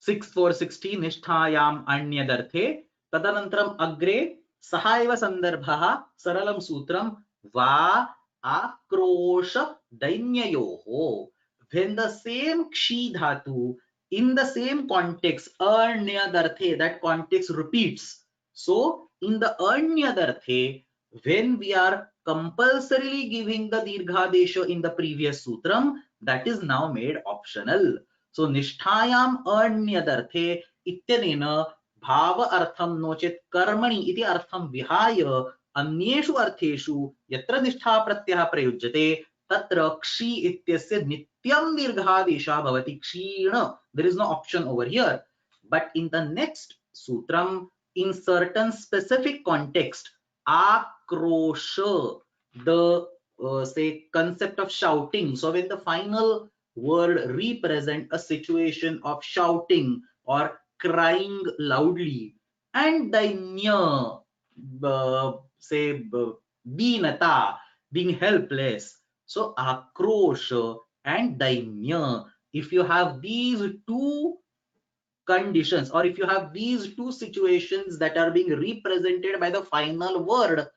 6,460 निष्ठायाम् अन्यदर्थे. तदनन्तरम् अग्रे सः एव सन्दर्भः सरलं सूत्रं वा आक्रोश दैन्ययोः. When the same kshi dhatu in the same context अन्यदर्थे, that context repeats. So in the अन्यदर्थे, when we are compulsorily giving the dirghadesha in the previous sutram, that is now made optional. So निष्ठायाम अन्यदर्थे इत्यनेन भाव अर्थम नोचेत कर्मणि इति अर्थम विहाय अन्येषु अर्थेषु यत्र निष्ठा प्रत्ययः प्रयुज्यते तत्र क्षि इत्यस्य नित्यं दीर्घादेशः भवति. क्षीण, there is no option over here. But in the next sutram, in certain specific context, akrosha, the say concept of shouting. So when the final word represent a situation of shouting or crying loudly, and dainya, say deenata, being helpless. So akrosha and dainya, if you have these two conditions, or if you have these two situations that are being represented by the final word,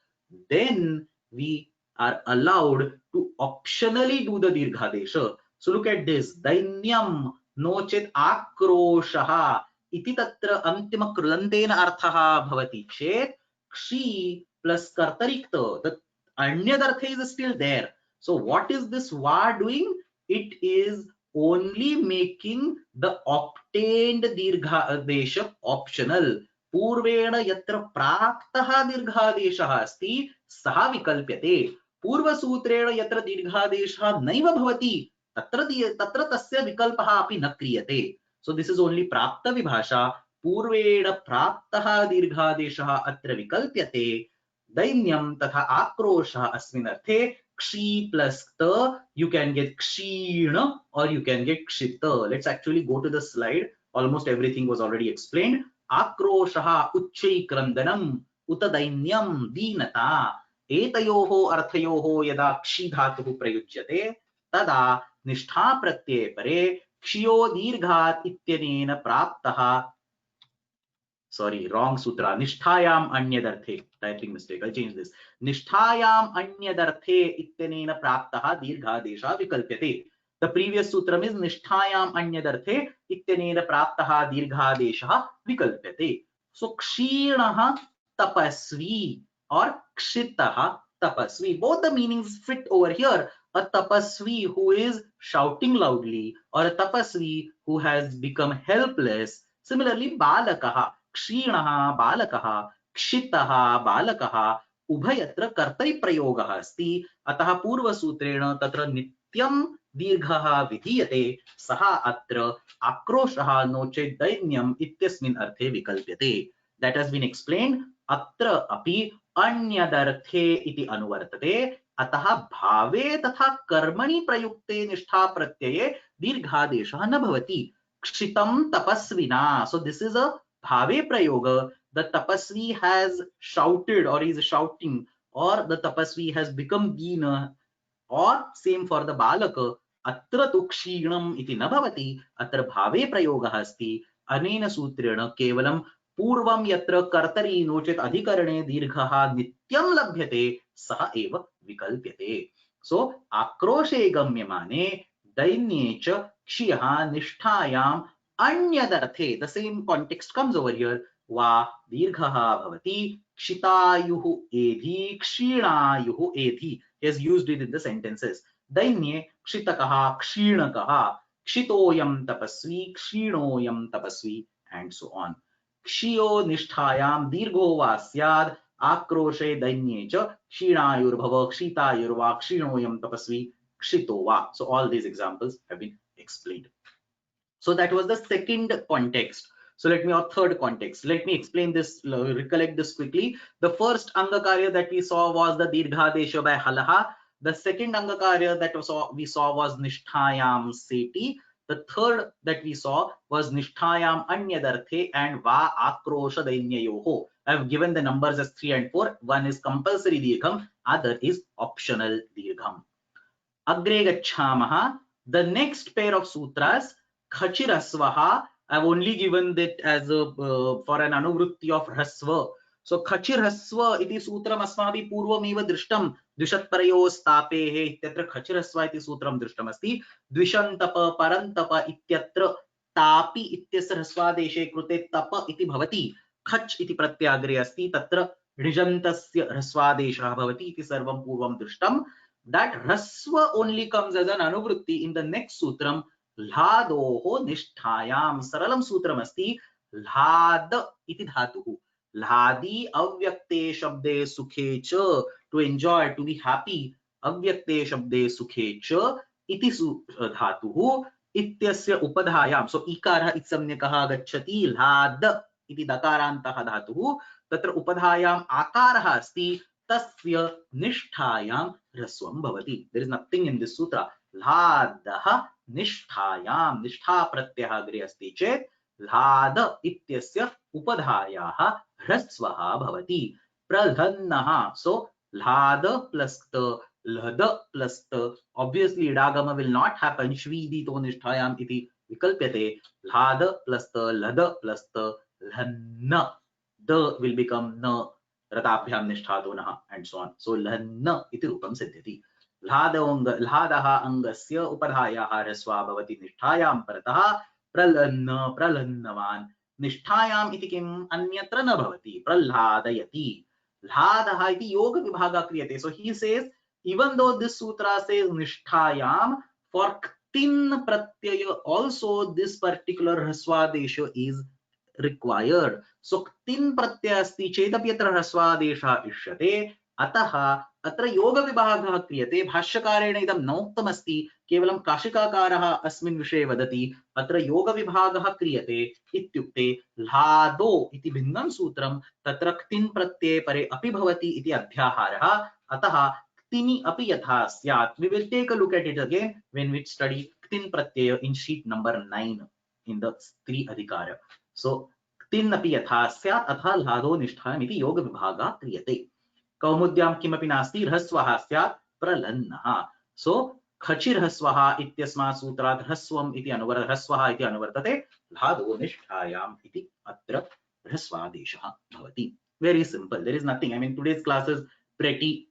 then we are allowed to optionally do the dirghadesha. So look at this. Dainyam nochet akroshaha iti tatra antima krudantena arthaha bhavati chet kshi plus kartarikta. The anyadartha is still there. So what is this va doing? It is only making the obtained dirghadesha optional. पूर्वेण यत्र प्राप्तः दीर्घादेशः अस्ति सः विकल्प्यते. पूर्वसूत्रेण यत्र दीर्घादेशः नैव भवति तत्र तस्य विकल्पः अपि न क्रियते. So this is only प्राप्त विभाषा. पूर्वेण प्राप्तः दीर्घादेशः अत्र विकल्प्यते. दैन्यं तथा आक्रोशः अस्मिन् अर्थे kshi plus ta, you can get kshina or you can get kshita. Let's actually go to the slide. Almost everything was already explained. Akroshaha uchchaikrandanam uta dainyam deenata etayoho arthayoho yada kshi dhatuh prayujyate तदा निष्ठा प्रत्यये परे क्षियो दीर्घात् इत्यनेन प्राप्तः, sorry, wrong sutra, nisthayam anyadarthe, typing mistake, I'll change this, nisthayam anyadarthe ityanena praptah dirghadesha vikalpyate. The previous sutram is nisthayam anyadarthe ityanena praptah dirghadesha vikalpyate. So kshinah tapasvi or kshitah tapasvi, both the meanings fit over here. A tapasvi who is shouting loudly, or a tapasvi who has become helpless. Similarly, balakah, क्षीणः बालकः, क्षितः बालकः, उभयत्र कर्तरि प्रयोगः अस्ति, अतः पूर्वसूत्रेण तत्र नित्यं दीर्घः विधीयते, सः अत्र आक्रोशः नो चेत् दैन्यम् इत्यस्मिन् अर्थे विकल्प्यते. That has been explained. अत्र अपि अन्यदर्थे इति अनुवर्तते, अतः भावे तथा कर्मणि प्रयुक्ते निष्ठा प्रत्यये दीर्घादेशः न भवति. क्षितं तपस्विना, so this is a bhave prayoga. The tapasvi has shouted or is shouting, or the tapasvi has become dina, or same for the balaka. Atra tu kshinam iti na bhavati, atra bhave prayogah asti. Anena sutrena kevalam पूर्वं यत्र कर्तरि no चेत् अधिकरणे दीर्घः नित्यं लभ्यते सः एव विकल्प्यते. सो आक्रोशे गम्यमाने दैन्ये च क्षियः निष्ठायाम् अन्यदर्थे, the same context comes over here, वा दीर्घः भवति, क्षितायुः एधि, क्षीणायुः एधि. He has used it in the sentences. दैन्ये क्षितकः क्षीणकः, क्षितोयं तपस्वी क्षीणोयं तपस्वी, and so on. क्षियो निष्ठायां दीर्घो वा स्याद्, आक्रोशे दैन्ये च क्षीणायुर्भव, क्षितायुर्वा, क्षीणोयं तपस्वी, क्षितो वा. So all these examples have been explained. So that was the second context. So let me, or third context, let me explain this, recollect this quickly. The first Angakarya that we saw was the Dirghadesha by Halaha. The second Angakarya that we saw was Nisthayam Seti. The third that we saw was Nisthayam Anyadarthe and Va Akrosha Dainyayoho. I have given the numbers as 3 and 4. One is compulsory Dirgham, other is optional Dirgham. Agre Gacchamaha. The next pair of sutras, Khachirasvaha, I've only given that as a for an anuvrutti of Rasva. So Khachirasva iti sutram asmavi purvameva drishtam, dvishatparayos ityatra Khachirasva iti sutram drishtam asti, dvishantapa parantapa ityatra tapi ityasya hrasvadeshe krute tapa iti bhavati, khach iti pratyagre asti, tatra ऋजन्तस्य ह्रस्वादेशः भवति इति सर्वं पूर्वं दृष्टं. That rasva only comes as an anuvrutti in the next sutram, ल्हादोः निष्ठायां. सरलम सूत्रम अस्ति, ल्हाद इति धातुः, ल्हादि अव्यक्ते शब्दे सुखे च, to enjoy, to be happy, अव्यक्ते शब्दे सुखे च इति धातुः इत्यस्य उपधायां. सो इकारः इत्संज्ञकः गच्छति, ल्हाद इति दकारान्तः धातुः, तत्र उपधायाम् आकारः अस्ति, तस्य निष्ठायां ह्रस्वं भवति. There is nothing in this sutra. ल्हादः निष्ठायां, निष्ठा प्रत्ययः अग्रे अस्ति चेत् ल्हाद इत्यस्य उपधायाः ह्रस्वः भवति. प्रलन्नः, so ल्हाद plus the लद plus the, obviously idagama will not happen, श्वीदितो निष्ठायाम इति विकल्प्यते. ल्हाद plus the लद plus the लन्न, the will become न, रताभ्यां निष्ठातो नः, and so on. So लन्न इति रूपं सिद्ध्यति. ल्हादः अङ्गस्य उपधायाः ह्रस्वा भवति निष्ठायां परतः, प्रलन्न प्रलन्नवान्. निष्ठायाम् इति किम्, अन्यत्र न भवति, प्रह्लादयति. ल्हादः इति योग विभागः क्रियते. So he says, even though this sutra says nisthayam, for ktin pratyaya also this particular hraswadesha is required. So ktin pratyaya asti chetapi atra hraswadesha ishyate, अतः अत्र योग विभागः क्रियते. भाष्यकारेण इदं नोक्तम् अस्ति, केवलं काशिकाकारः अस्मिन् विषये वदति, अत्र योग विभागः क्रियते इत्युक्ते ल्हादो इति भिन्नं सूत्रं, तत्र क्तिन् प्रत्यये परे अपि भवति इति अध्याहारः. अतः क्तिनि अपि यथा स्यात्. We will take a look at it again when we study क्तिन् Pratyaya in sheet number 9 in the स्त्री अधिकार. So क्तिन् अपि यथा स्यात्, अतः ल्हादो निष्ठायाम् इति योग विभागः क्रियते. कौमुद्यां किमपि नास्ति, ह्रस्वः स्यात् प्रलन्नः. So खचिर् ह्रस्वः इत्यस्मात् सूत्रात् ह्रस्वम् इति ह्रस्वः इति अनुवर्तते धातोः निष्ठायाम् इति अत्र ह्रस्वादेशः भवति. Very simple. There is nothing. I mean, today's class is pretty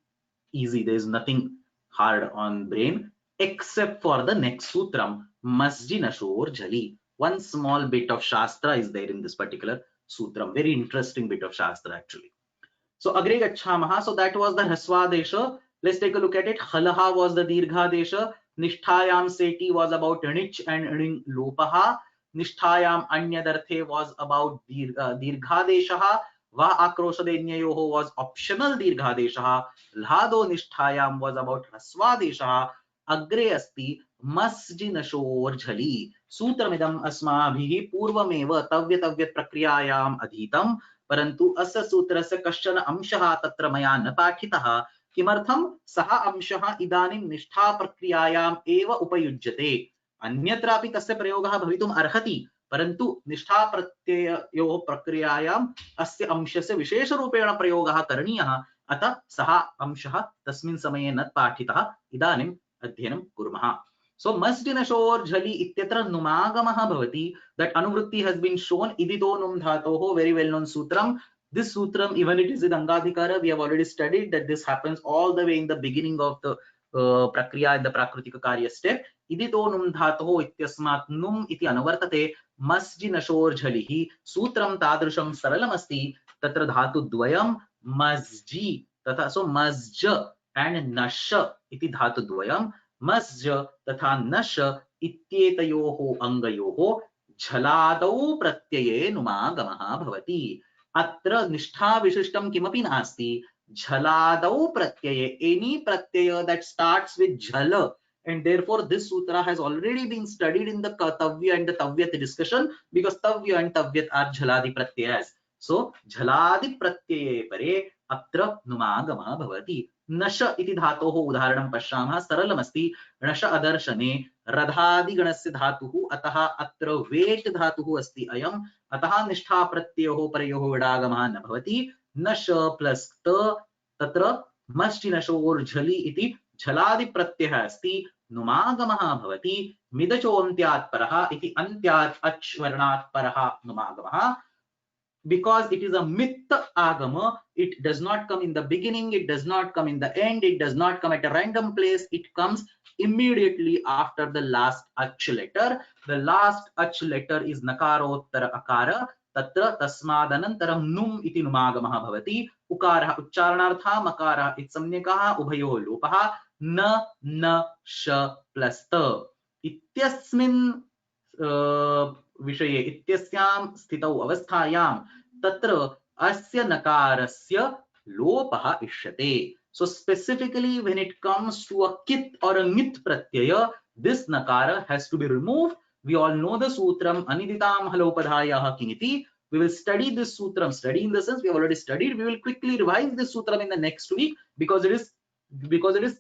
easy. There is nothing hard on brain except for the next sutram, Masji Nashor Jali. One small bit of Shastra is there in this particular sutram. Very interesting bit of Shastra actually. So Agre Gachhamaha. So that was the Hraswadesha. Let's take a look at it. Halaha was the Dirghadesha. Nishtayam Seti was about Nich and Ring Lopaha. Nishtayam Anyadarthe was about Dirghadeshaha. Va Akroshadenyayoho was optional Dirghadeshaha. Lhado Nishtayam was about Hraswadeshaha. Agre Asti Masji Nashor Jhali. Sutramidam Asmabhihi Purvamev Tavyat Prakriyayam Adhitam. परंतु अस्य सूत्रस्य कश्चन अंशः तत्र मया न पाठितः. किमर्थं? सः अंशः इदानीं निष्ठा प्रक्रियायाम् एव उपयुज्यते. अन्यत्रापि तस्य प्रयोगः भवितुम् अर्हति, परन्तु निष्ठा प्रत्ययोः प्रक्रियायाम् अस्य अंशस्य विशेषरूपेण प्रयोगः करणीयः. अतः सः अंशः तस्मिन् समये न पाठितः. इदानीम् अध्ययनं कुर्मः. So Masji Nashor Jhali ityatra numagamaha bhavati. That anuvritti has been shown. Idito num dhatoho, very well known sutram. This sutram, even it is in Angadhikara, we have already studied that this happens all the way in the beginning of the prakriya in the prakritika karya step. Idito num dhatoho ityasmat num iti anuvartate. Masji Nashor Jhalihi sutram tadrusham saralam asti. Tatra dhatu dvayam masji. Tatha so masja and nasha iti dhatu dvayam. मस्ज तथा नश इत्येतयोः अंगयोः झलादौ प्रत्यये नुमागमः भवति. अत्र निष्ठा विशिष्टं किमपि नास्ति. झलादौ प्रत्यये, any pratyaya that starts with jhala, and therefore this sutra has already been studied in the tavya and the tavyat discussion, because tavya and tavyat are jhaladi pratyayas. So jhaladi pratyये pare अत्र नुमागमः भवति. नश इति धातोः उदाहरणं पश्यामः. सरलमस्ति. नश अदर्शने रधादिगणस्य धातुः, अतः अत्र wait धातुः अस्ति अयम्. अतः निष्ठा प्रत्ययोः परयोः विडागमः न भवति. नश प्लस् त, तत्र मश्चि नशोर् झलि इति झलादि प्रत्ययः अस्ति. नुमागमः भवति. मिदचोऽन्त्यात् परः इति अन्त्यात् अच् वर्णात् परः नुमागमः. Because it is a mitta agama, it does not come in the beginning, it does not come in the end, it does not come at a random place, it comes immediately after the last ach letter. The last ach letter is nakarottara akara. Tatra tasmadanantaram num iti numagamah bhavati. Ukarah uchcharanartha, makarah itsamnyakah, ubhayoh lopah. Na sh plus ta. Ityasmin विषये इत्यस्यां स्थितौ अवस्थायां तत्र अस्य नकारस्य लोपः इष्यते. So specifically when it comes to a kit or a ngit pratyaya, this nakara has to be removed. We all know the sutram aniditam halopadhayah kiniti. We will study this sutram. Study in the sense we have already studied. We will quickly revise this sutram in the next week because it is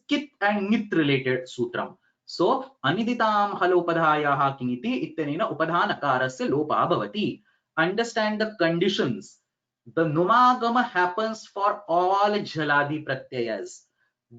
kit and ngit related sutram. So aniditam halopadhayah kiniti ityanena upadhanakarasya lopa bhavati. Understand the conditions. The numagama happens for all jhaladi pratyayas.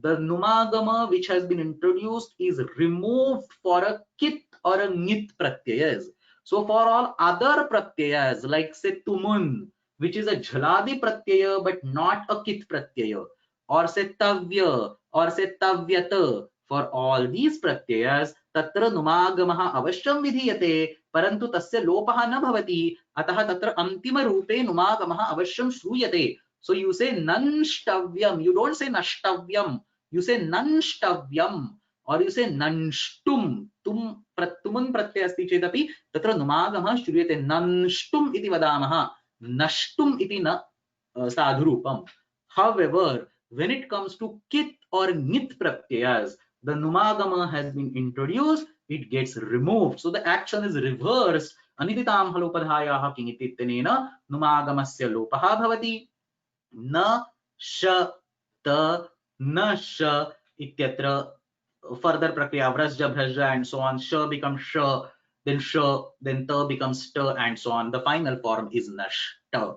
The numagama which has been introduced is removed for a kit or a ngit pratyayas. So for all other pratyayas like say tumun, which is a jhaladi pratyaya but not a kit pratyaya, or say tavya or say tavyata, for all these pratyayas तत्र नुमागमः अवश्यं विधीयते, परन्तु तस्य लोपः न भवति. अतः तत्र अंतिम रूपे नुमागमः अवश्यं श्रूयते. So you say nanshtavyam, you don't say nashtavyam, you say nanshtavyam, or you say nanshtum. तुम तुमुन् प्रत्यय अस्ति चेदपि तत्र नुमागमः श्रूयते. nanshtum इति वदामः, nashtum इति न साधुरूपम्. However, when it comes to kit or ngit pratyayas, the numagama has been introduced, it gets removed. So the action is reversed. Aniditam halopadhayah kinitityanena numagamasya lopaha bhavati. Na sha ta na sha ityatra further prakriya vrasja bhrasja and so on. Sha becomes sha, then ta becomes ta, and so on. The final form is nashta.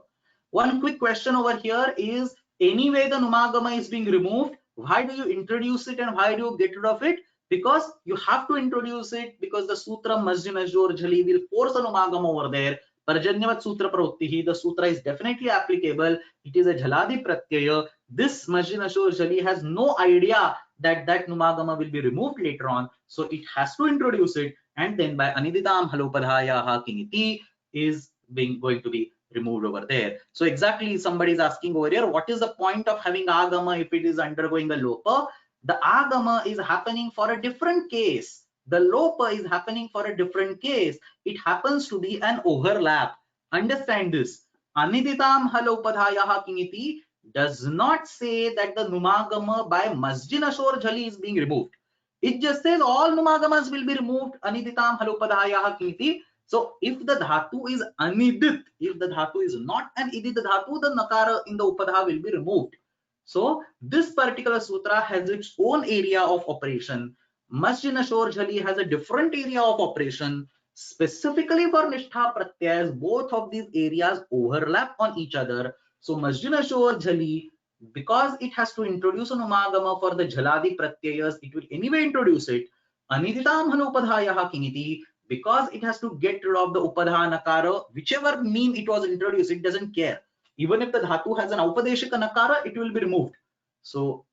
One quick question over here is, anyway the numagama is being removed, why do you introduce it and why do you get rid of it? because you have to introduce it, because the sutra Masjinajor Jali will force an umagam over there. Parjanyavat sutra pravritti, the sutra is definitely applicable. It is a Jhaladi pratyaya. This Masjinajor Jali has no idea that that numagama will be removed later on, so it has to introduce it, and then by aniditam halopadhayaha kiniti is going to be removed over there. So exactly, somebody is asking over here, what is the point of having agama if it is undergoing a lopa? The agama is happening for a different case. The lopa is happening for a different case. It happens to be an overlap. Understand this. Aniditam halopadhayaha kiniti does not say that the numagama by Masjinajor Jali is being removed. It just says all numagamas will be removed. Aniditam halopadhayaha kiniti. So if the dhatu is anidit, if the dhatu is not an idit dhatu, the nakara in the upadha will be removed. So this particular sutra has its own area of operation. Masjinajor Jali has a different area of operation. Specifically for Nishtha Pratyayas, both of these areas overlap on each other. So Masjinajor Jali, because it has to introduce an umagama for the Jhaladi Pratyayas, it will anyway introduce it. Aniditam hanupadhayaha kiniti, because it has to get rid of the upadha nakara, whichever mean it was introduced, it doesn't care. Even if the dhatu has an aupadeshika nakara, it will be removed. So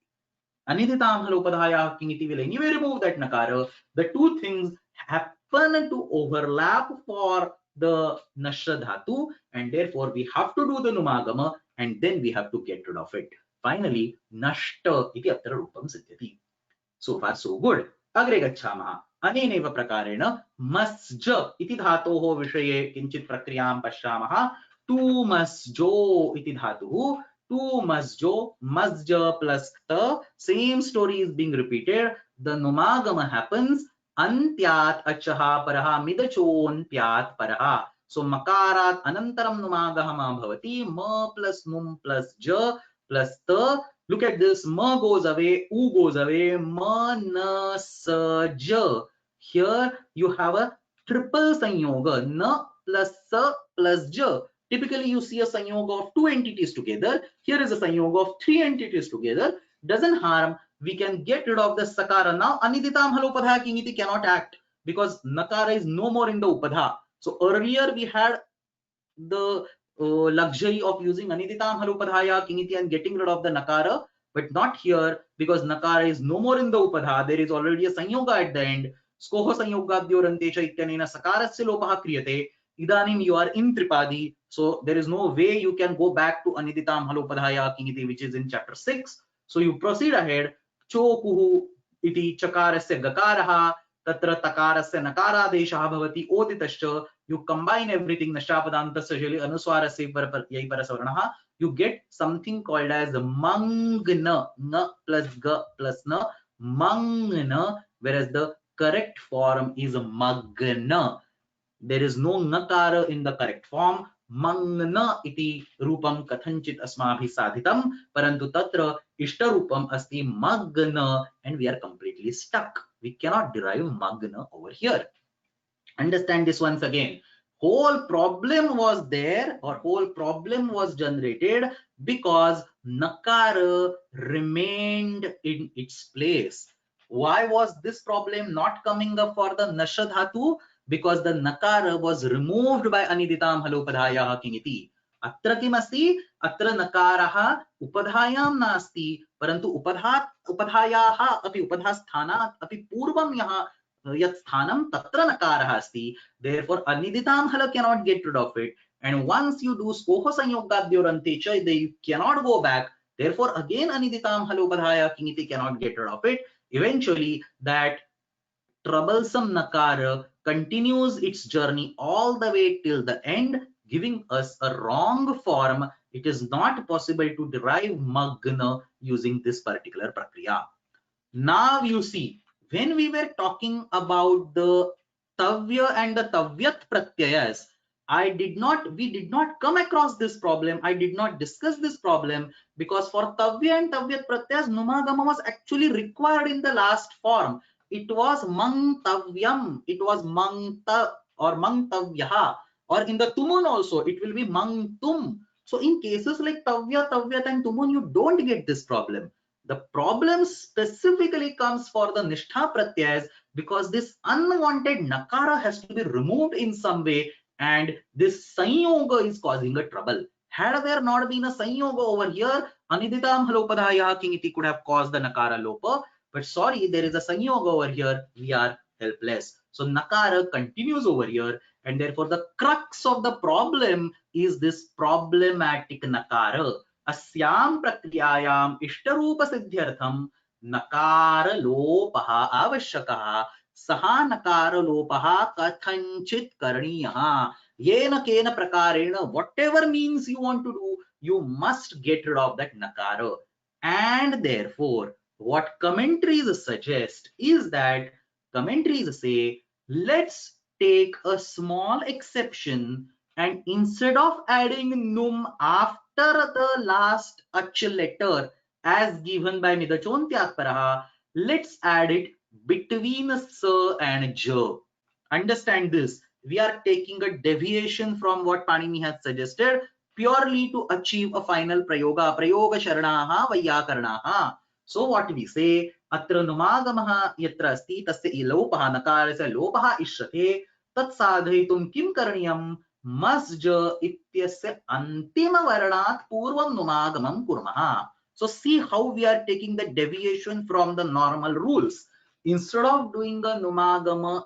aniditam halopadhaya kiniti will anyway remove that nakara. The two things happen to overlap for the nashra dhatu, and therefore we have to do the numagama, and then we have to get rid of it. Finally, nashta iti atra rupam siddhyati. So far so good. Agre gacchamaha. अनेनैव प्रकारेण मस्ज इति धातोः विषये किञ्चित् प्रक्रियां पश्यामः. To मस्जो इति धातुः. टू मस्जो, मस्ज plus ta, same story is being repeated. The numagama happens antyat achaha paraha midachontyat paraha. So makarat anantaram numagama bhavati. Ma plus num plus ja plus ta. Look at this, ma goes away, u goes away, ma na sa ja. Here you have a triple sanyoga, na plus sa plus ja. Typically you see a sanyoga of two entities together. Here is a sanyoga of three entities together. Doesn't harm. We can get rid of the sakara. Now aniditam halopadha kiniti cannot act because nakara is no more in the upadha. So earlier we had the luxury of using aniditam halopadhaya kiniti and getting rid of the nakara, but not here because nakara is no more in the upadha. There is already a sanyoga at the end. Skoho sanyogadyorantesha ityanena sakarasya lopaha kriyate. Idanim you are in tripadi, so there is no way you can go back to aniditam halopadhaya kiniti, which is in chapter 6. So you proceed ahead. Chokuhu iti chakarasya gakaraha tatra takarasya nakaradeshah bhavati oditascha. You combine everything, nashapadantasya jali anuswarasya yai parasavarnaha, you get something called as mangna, na plus ga plus na, mangna, whereas the correct form is magna. There is no nakara in the correct form. Mangna iti rupam kathanchit asmabhi sadhitam, parantu tatra ishta rupam asti magna, and we are completely stuck. We cannot derive magna over here. Understand this once again. Whole problem was there, or whole problem was generated because nakara remained in its place. Why was this problem not coming up for the nasha dhatu? Because the nakara was removed by aniditam halopadhayaha kiniti. Atra kim asti? Atra nakaraha upadhayam nasti, parantu upadhayaha api upadhasthanat api purvam yaha yat sthanam tatra nakarah asti. Therefore aniditam hala cannot get rid of it, and once you do skoho sanyogadyorante, you cannot go back. Therefore again aniditam halopadhaya kiniti cannot get rid of it. Eventually that troublesome nakara continues its journey all the way till the end, giving us a wrong form. It is not possible to derive magna using this particular prakriya. Now you see, when we were talking about the tavya and the tavyat pratyayas, we did not come across this problem. I did not discuss this problem because for tavya and tavyat pratyayas, numagama was actually required in the last form. It was mangtavyam, it was mangta or mangtavyaha, or in the tumun also it will be mangtum. So in cases like tavya, tavyat and tumun, you don't get this problem. The problem specifically comes for the nishtha pratyayas because this unwanted nakara has to be removed in some way, and this sanyoga is causing a trouble. Had there not been a sanyoga over here, aniditam halopadhaya kingiti could have caused the nakara lopa. But sorry, there is a sanyoga over here. We are helpless. So nakara continues over here, and therefore the crux of the problem is this problematic nakara. अस्याम प्रक्रियायाम इष्टरूप सिद्ध्यर्थम नकार लोपः आवश्यकः सः नकार लोपः कथंचित करणीयः येन केन प्रकारेण whatever means you want to do, you must get rid of that nakara. And therefore what commentaries suggest is that commentaries say, let's take a small exception, and instead of adding num after the last ach letter as given by Midachontyatparaha, let's add it between sa and ja. Understand this. We are taking a deviation from what Panini has suggested purely to achieve a final prayoga. Prayoga sharanaha vayyakaranaha. So what we say, atra numagamaha yatra asti tasya ilopaha nakarasya lopaha ishyate tat sadhayitum kim karaniyam masj ityasya antima varnat purvam numagamam kurmaha. So see how we are taking the deviation from the normal rules. Instead of doing a numagama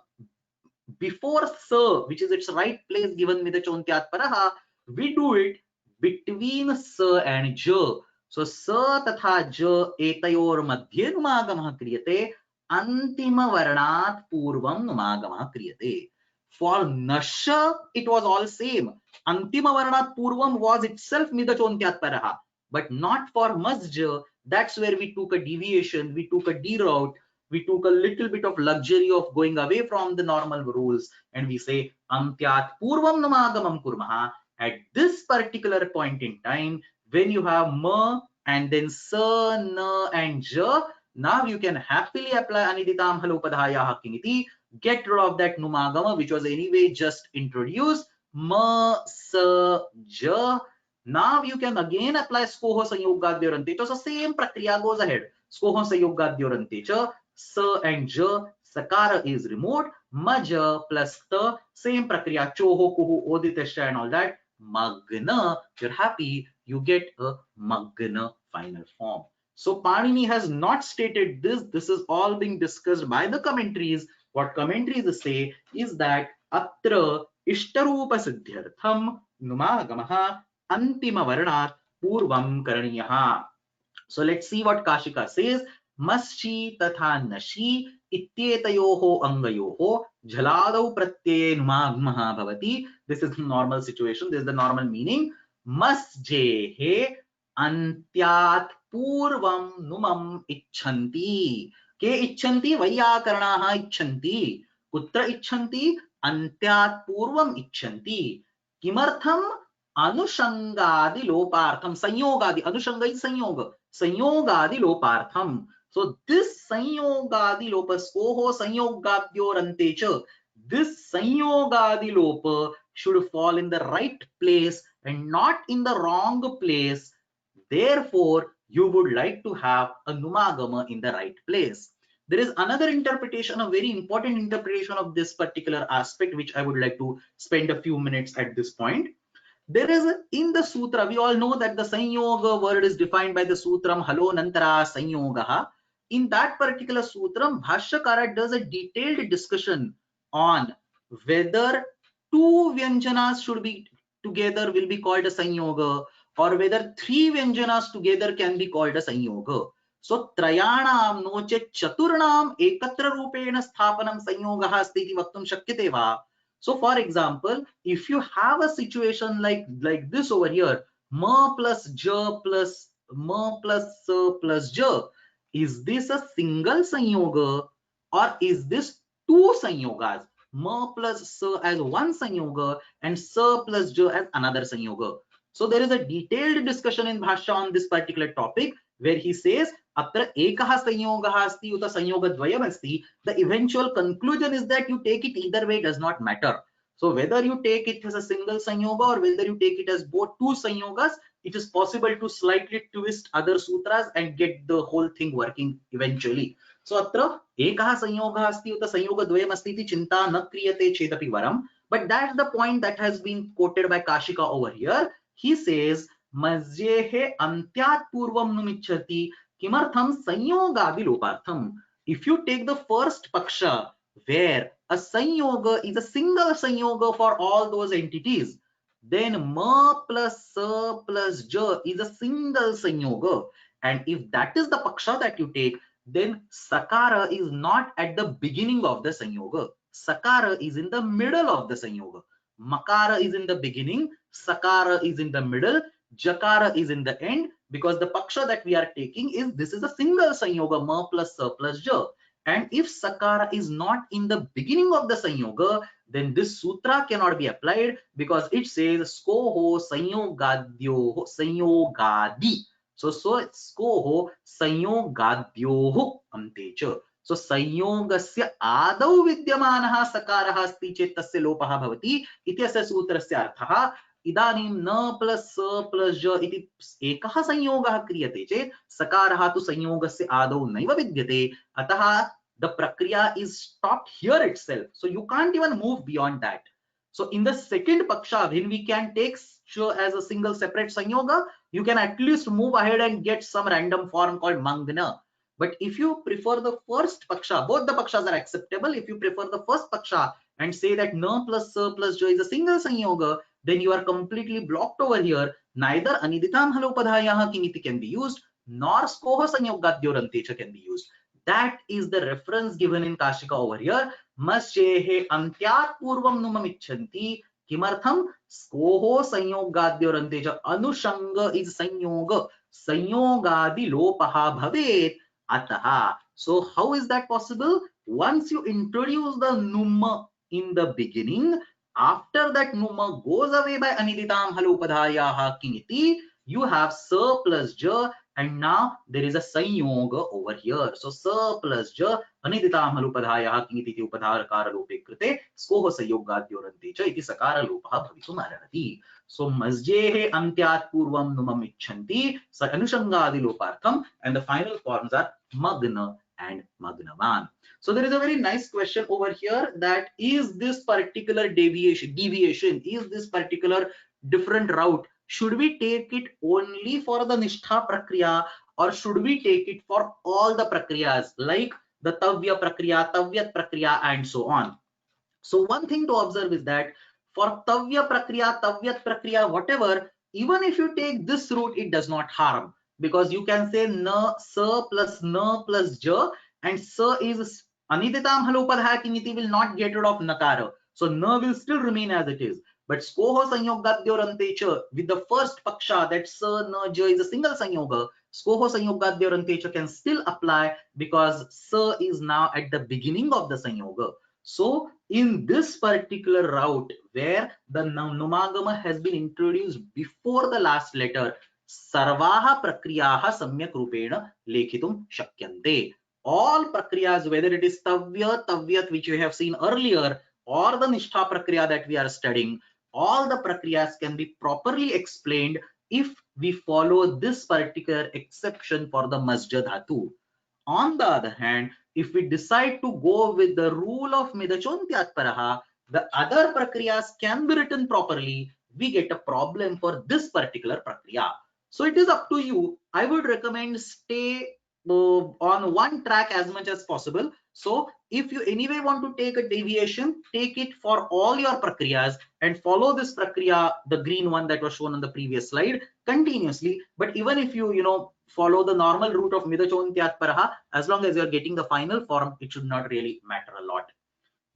before sa, which is its right place given with the Chontyatparaha, we do it between sa and ja. So sa tatha ja etayor madhye numagamah kriyate, antima varnat purvam numagamah kriyate. For nasha, it was all same. Antima varnat purvam was itself Midachontyatparaha, but not for masja. That's where we took a deviation, we took a deroute, we took a little bit of luxury of going away from the normal rules, and we say antyat purvam namagamam kurmaha. At this particular point in time, when you have ma and then sa, na and ja, now you can happily apply aniditam halopadhaya kingiti, get rid of that numagama which was anyway just introduced, ma, sa, ja. Now you can again apply skoho sanyogadyorante. So same prakriya goes ahead. Skoho sanyogadyorante. Sa and ja, sakara is removed, maja plus ta, same prakriya, choho, kuhu, oditasha and all that, magna, you're happy, you get a magna final form. So Panini has not stated this, this is all being discussed by the commentaries. What commentaries say is that atra ishtarupa siddhyartham numagamaha antima varnat purvam karaniyaha. So let's see what Kashika says. Maschi tatha nashi ityetayoho angayoho jhaladau pratyay numagmaha bhavati. This is normal situation. This is the normal meaning. Masjehe antyat purvam numam icchanti. Ke icchanti vayyakaranaha icchanti. Kutra icchanti? Antyat purvam icchanti. Kimartham? Anushangadi lopartham. Sanyogadi. Anushanga is sanyoga. Sanyogadi lopartham. So this sanyogadi lopa skoho sanyogadyorante cha. This sanyogadi lopa should fall in the right place and not in the wrong place. Therefore, you would like to have a numagama in the right place. There is another interpretation, a very important interpretation of this particular aspect, which I would like to spend a few minutes at this point. There is in the sutra, we all know that the sanyoga word is defined by the sutram halo nantara sanyogaha. In that particular sutram, Bhashyakara does a detailed discussion on whether two vyanjanas should be together will be called a sanyoga, or whether three vyanjanas together can be called a sanyoga. So trayanam no chet chaturnam ekatra rupena sthapanam sanyogaha asti iti vaktum shakyate va. So for example, if you have a situation like this over here, ma plus ja plus ma plus sa plus ja, is this a single sanyoga or is this two sanyogas? Ma plus sa as one sanyoga and sa plus ja as another sanyoga. So there is a detailed discussion in Bhashya on this particular topic where he says atra ekaha sanyogaha asti uta sanyoga dvayam asti. The eventual conclusion is that you take it either way, does not matter. So whether you take it as a single sanyoga or whether you take it as both two sanyogas, it is possible to slightly twist other sutras and get the whole thing working eventually. So atra ekah sanyoga asti uta sanyoga dvayam asti iti chinta na kriyate chedapi varam. But that's the point that has been quoted by Kashika over here. He says Mazyehe antyat purvam numichati kimartham sanyogadi lopartham. If you take the first paksha where a sanyoga is a single sanyoga for all those entities, then ma plus sa plus ja is a single sanyoga. And if that is the paksha that you take, then sakara is not at the beginning of the sanyoga. Sakara is in the middle of the sanyoga. Makara is in the beginning, sakara is in the middle, jakara is in the end, because the paksha that we are taking is this is a single sanyoga, ma plus sa plus ja. And if sakara is not in the beginning of the sanyoga, then this sutra cannot be applied, because it says skoho sanyogadyo sanyogadi. So skoho sanyogadyo antecha. So संयोगस्य आदौ विद्यमानः सकारः अस्ति चेत् तस्य लोपः भवति इत्यस्य सूत्रस्य अर्थः इदानीं न प्लस स प्लस ज इति एकः संयोगः क्रियते चेत् सकारः तु संयोगस्य आदौ नैव विद्यते अतः the prakriya is stopped here itself, so you can't even move beyond that. So in the second paksha, when we can take sh as a single separate sanyoga, you can at least move ahead and get some random form called mangna. But if you prefer the first paksha, both the pakshas are acceptable. If you prefer the first paksha and say that na plus sa plus ja is a single sanyoga, then you are completely blocked over here. Neither aniditam halopadhayah kiniti can be used, nor skoha sanyogadyorantecha can be used. That is the reference given in Kashika over here. Masyehe antyat purvam numamichanti kimartham skoho sanyogadyorantecha. Anushanga is sanyoga. Sanyogadi lopaha bhavet. Ataha. So how is that possible? Once you introduce the numa in the beginning, after that numa goes away by aniditam halopadhayaha kiniti, you have sa plus ja, and now there is a sanyoga over here. So sa plus ja aniditam halopadhayaha kiniti upadharkara lope krite skoho sanyogadyorantecha iti sakara lopah bhavitum arhati. So masjehe antyat purvam numam icchanti sa anushangadi lopartham, and the final forms are magna and magnavan. So there is a very nice question over here, that is this particular deviation, is this particular different route, should we take it only for the nishtha prakriya or should we take it for all the prakriyas like the tavya prakriya, tavyat prakriya and so on? So one thing to observe is that for tavya prakriya, tavyat prakriya, whatever, even if you take this route, it does not harm, because you can say na sa plus ja, and sa is aniditam halopadhaya kiniti will not get rid of nakara, so na will still remain as it is. But skoho sanyogadyorantecha, with the first paksha that sa na ja is a single sanyoga, skoho sanyogadyorantecha can still apply because sa is now at the beginning of the sanyoga. So in this particular route where the numagama has been introduced before the last letter, sarvaha prakriyaha samyak rupena lekhitum shakyante. All prakriyas, whether it is tavya, tavyat, which we have seen earlier, or the nishtha prakriya that we are studying, all the prakriyas can be properly explained if we follow this particular exception for the masja dhatu. On the other hand, if we decide to go with the rule of midachontyat paraha, the other prakriyas can be written properly, we get a problem for this particular prakriya. So it is up to you. I would recommend stay on one track as much as possible. So if you anyway want to take a deviation, take it for all your prakriyas and follow this prakriya, the green one that was shown on the previous slide, continuously. But even if you follow the normal route of midachontyat paraha, as long as you're getting the final form, it should not really matter a lot.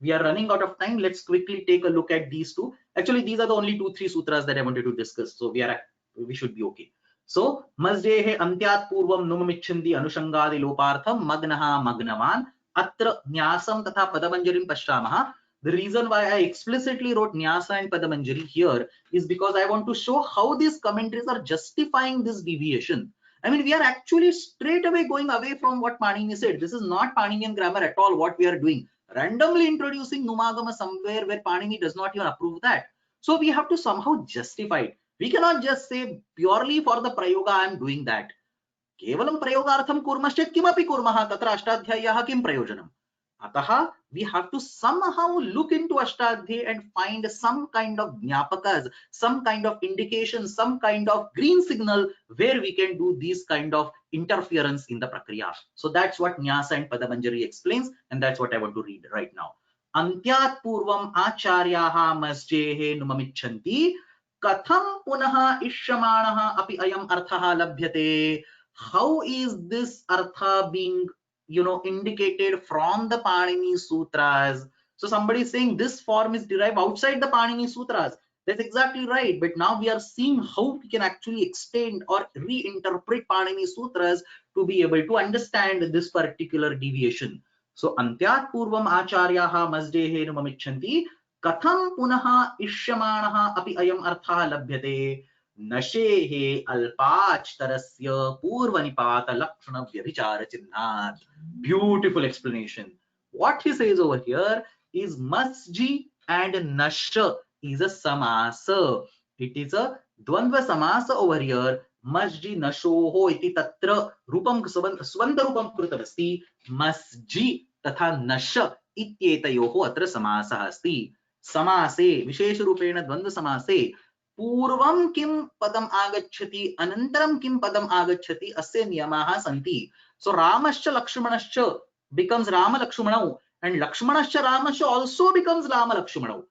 We are running out of time. Let's quickly take a look at these two. Actually, these are the only 2-3 sutras that I wanted to discuss, so we should be okay. So masjehe antyat purvam numamichanti anushangadi lopartham magnaha magnavan atra nyasam tatha padamanjarim pashyamaha. The reason why I explicitly wrote nyasa and padamanjari here is because I want to show how these commentaries are justifying this deviation. I mean, we are actually straight away going away from what Panini said. This is not Paninian grammar at all what we are doing. randomly introducing numagama somewhere where Panini does not even approve that. So we have to somehow justify it. We cannot just say purely for the prayoga I am doing that. केवलं प्रयोगार्थं कुर्मश्चेत् किमपि कुर्मः तत्र अष्टाध्याय्याः किं प्रयोजनम्. अतः we have to somehow look into Ashtadhyayi and find some kind of jnapakas, some kind of indication, some kind of green signal where we can do these kind of interference in the prakriya. So that's what Nyasa and Padamanjari explains, and that's what I want to read right now. Antyat purvam acharyaha masjehe numamichanti katham punah ishyamanaha api ayam arthaha labhyate. How is this artha being indicated from the Panini Sutras? So somebody is saying this form is derived outside the Panini Sutras. That's exactly right. But now we are seeing how we can actually extend or reinterpret Panini Sutras to be able to understand this particular deviation. So Antyat Purvam Acharyaha Masdehe Numamichanti Katham Punaha Ishyamanaha Api Ayam Artha Labhyate. नशेः अल्पाचतरस्य पूर्वनिपात लक्षण व्यभिचार चिह्नात्. Beautiful explanation. What he says over here is masji and nasha is a samasa. It is a dvandva samasa over here. Masji nashoho iti tatra rupam swanta rupam कृतमस्ति. Masji तथा नश इत्येतयोः अत्र समासः अस्ति. समासे विशेष रूपेण द्वन्द्व समासे पूर्वं किं पदम आगच्छति अनन्तरं किं पदम आगच्छति अस्य नियमाः सन्ति. So Ramashcha Lakshmanascha becomes Rama Lakshmanau, and Lakshmanascha Ramascha also becomes Rama Lakshmanau.